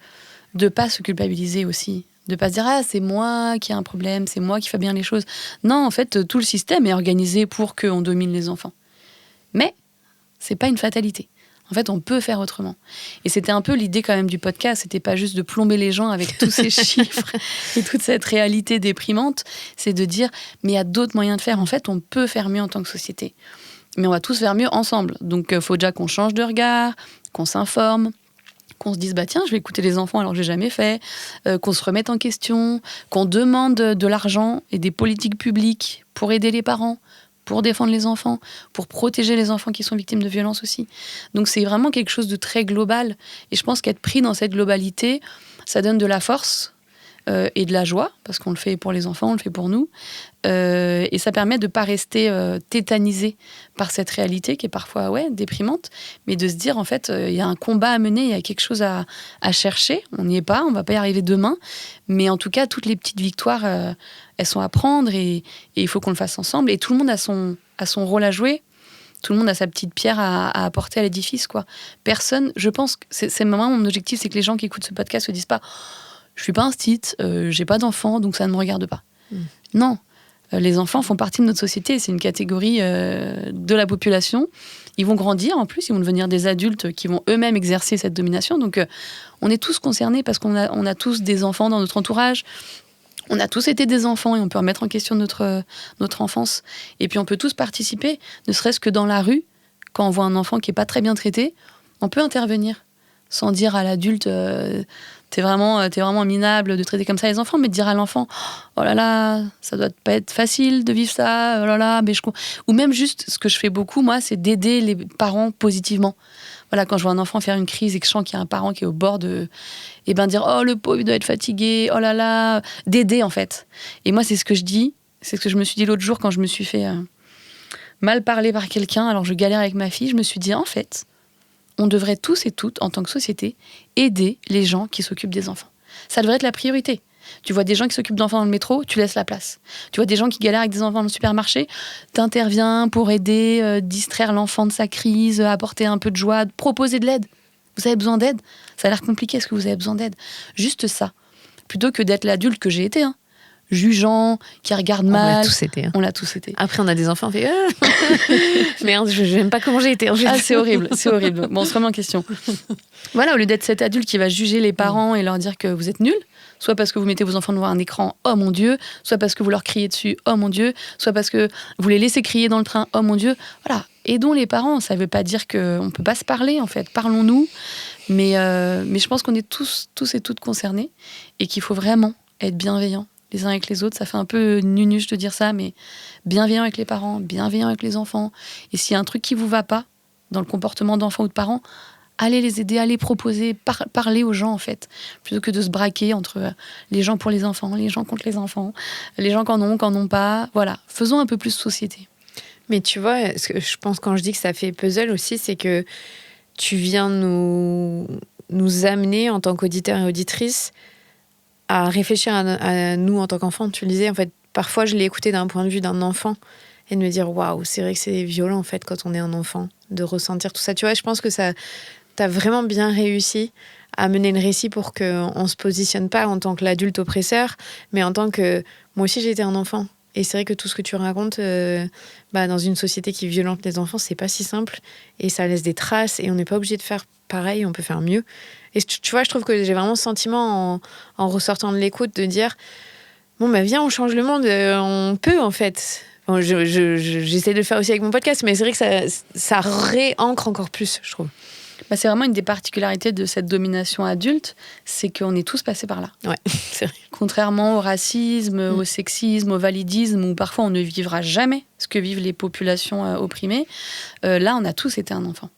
ne pas se culpabiliser aussi. De ne pas se dire, ah, c'est moi qui ai un problème, c'est moi qui fais bien les choses. Non, en fait, tout le système est organisé pour qu'on domine les enfants. Mais c'est pas une fatalité. En fait, on peut faire autrement. Et c'était un peu l'idée quand même du podcast. C'était pas juste de plomber les gens avec tous ces chiffres et toute cette réalité déprimante. C'est de dire, mais il y a d'autres moyens de faire. En fait, on peut faire mieux en tant que société. Mais on va tous faire mieux ensemble. Donc, il faut déjà qu'on change de regard, qu'on s'informe, qu'on se dise, tiens, je vais écouter les enfants alors que j'ai jamais fait, qu'on se remette en question, qu'on demande de l'argent et des politiques publiques pour aider les parents, pour défendre les enfants, pour protéger les enfants qui sont victimes de violences aussi. Donc c'est vraiment quelque chose de très global. Et je pense qu'être pris dans cette globalité, ça donne de la force et de la joie, parce qu'on le fait pour les enfants, on le fait pour nous. Et ça permet de ne pas rester tétanisé par cette réalité qui est parfois déprimante, mais de se dire, en fait, il y a un combat à mener, il y a quelque chose à chercher. On n'y est pas, on ne va pas y arriver demain. Mais en tout cas, toutes les petites victoires, elles sont à prendre et il faut qu'on le fasse ensemble. Et tout le monde a son rôle à jouer. Tout le monde a sa petite pierre à apporter à l'édifice, quoi. Personne, je pense que c'est vraiment mon objectif, c'est que les gens qui écoutent ce podcast se disent pas « je suis pas un stit, j'ai pas d'enfants, donc ça ne me regarde pas ». Non. Les enfants font partie de notre société, c'est une catégorie de la population. Ils vont grandir, en plus, ils vont devenir des adultes qui vont eux-mêmes exercer cette domination. Donc, on est tous concernés parce qu'on a tous des enfants dans notre entourage. On a tous été des enfants et on peut remettre en question notre enfance. Et puis, on peut tous participer, ne serait-ce que dans la rue, quand on voit un enfant qui n'est pas très bien traité, on peut intervenir sans dire à l'adulte t'es vraiment minable de traiter comme ça les enfants, mais de dire à l'enfant oh là là, ça doit pas être facile de vivre ça, oh là là, ou même juste ce que je fais beaucoup moi, c'est d'aider les parents positivement. Voilà, quand je vois un enfant faire une crise et que je sens qu'il y a un parent qui est au bord de dire oh le pauvre il doit être fatigué, oh là là, d'aider en fait. Et moi c'est ce que je dis, c'est ce que je me suis dit l'autre jour quand je me suis fait mal parler par quelqu'un alors je galère avec ma fille, je me suis dit en fait on devrait tous et toutes, en tant que société, aider les gens qui s'occupent des enfants. Ça devrait être la priorité. Tu vois des gens qui s'occupent d'enfants dans le métro, tu laisses la place. Tu vois des gens qui galèrent avec des enfants dans le supermarché, t'interviens pour aider, distraire l'enfant de sa crise, apporter un peu de joie, proposer de l'aide. Vous avez besoin d'aide ? Ça a l'air compliqué, est-ce que vous avez besoin d'aide ? Juste ça. Plutôt que d'être l'adulte que j'ai été, jugeant, qui regarde mal. On l'a tous été. On l'a tous été. Après, on a des enfants, on fait merde, je n'aime pas comment j'ai été. Ah, c'est horrible, c'est horrible. Bon, on se remet en question. Voilà, au lieu d'être cet adulte qui va juger les parents et leur dire que vous êtes nuls, soit parce que vous mettez vos enfants devant un écran, oh mon Dieu, soit parce que vous leur criez dessus, oh mon Dieu, soit parce que vous les laissez crier dans le train, oh mon Dieu. Voilà, aidons les parents. Ça ne veut pas dire qu'on ne peut pas se parler, en fait. Parlons-nous. Mais je pense qu'on est tous et toutes concernés et qu'il faut vraiment être bienveillants les uns avec les autres. Ça fait un peu nunuche de dire ça, mais bienveillant avec les parents, bienveillant avec les enfants. Et s'il y a un truc qui ne vous va pas dans le comportement d'enfants ou de parents, allez les aider, allez proposer, parler aux gens, en fait, plutôt que de se braquer entre les gens pour les enfants, les gens contre les enfants, les gens qu'en ont pas. Voilà, faisons un peu plus société. Mais tu vois, ce que je pense quand je dis que ça fait puzzle aussi, c'est que tu viens nous amener en tant qu'auditeurs et auditrices à réfléchir à nous en tant qu'enfants. Tu le disais, en fait, parfois je l'ai écouté d'un point de vue d'un enfant et de me dire waouh, c'est vrai que c'est violent en fait quand on est un enfant de ressentir tout ça. Tu vois, je pense que ça t'as vraiment bien réussi à mener le récit pour qu'on se positionne pas en tant que l'adulte oppresseur, mais en tant que moi aussi j'ai été un enfant. Et c'est vrai que tout ce que tu racontes dans une société qui violente les enfants, c'est pas si simple et ça laisse des traces et on n'est pas obligé de faire pareil, on peut faire mieux. Et tu vois, je trouve que j'ai vraiment ce sentiment en ressortant de l'écoute de dire bon, viens, on change le monde, on peut en fait. Bon, j'essaie de le faire aussi avec mon podcast, mais c'est vrai que ça réancre encore plus, je trouve. C'est vraiment une des particularités de cette domination adulte, c'est qu'on est tous passés par là. Ouais, c'est vrai. Contrairement au racisme, au sexisme, au validisme, où parfois on ne vivra jamais ce que vivent les populations opprimées, là on a tous été un enfant.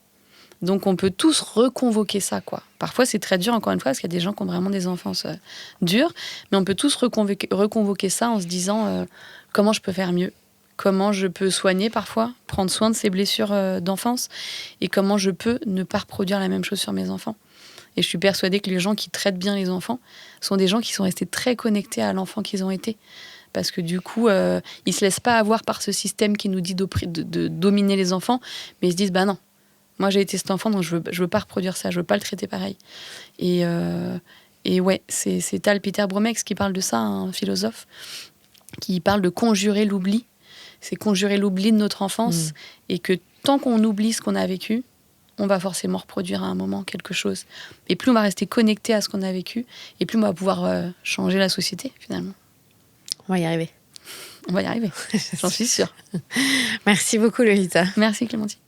Donc on peut tous reconvoquer ça, quoi. Parfois c'est très dur, encore une fois, parce qu'il y a des gens qui ont vraiment des enfances dures, mais on peut tous reconvoquer ça en se disant comment je peux faire mieux, comment je peux soigner parfois, prendre soin de ces blessures d'enfance, et comment je peux ne pas reproduire la même chose sur mes enfants. Et je suis persuadée que les gens qui traitent bien les enfants sont des gens qui sont restés très connectés à l'enfant qu'ils ont été. Parce que du coup, ils se laissent pas avoir par ce système qui nous dit de dominer les enfants, mais ils se disent, non, moi j'ai été cet enfant, donc je veux pas reproduire ça, je veux pas le traiter pareil. Et ouais, c'est Tal Peter Bromex qui parle de ça, un philosophe, qui parle de conjurer l'oubli. C'est conjurer l'oubli de notre enfance, et que tant qu'on oublie ce qu'on a vécu, on va forcément reproduire à un moment quelque chose. Et plus on va rester connecté à ce qu'on a vécu, et plus on va pouvoir changer la société, finalement. On va y arriver. On va y arriver, j'en suis sûre. Merci beaucoup, Lolita. Merci, Clémentine.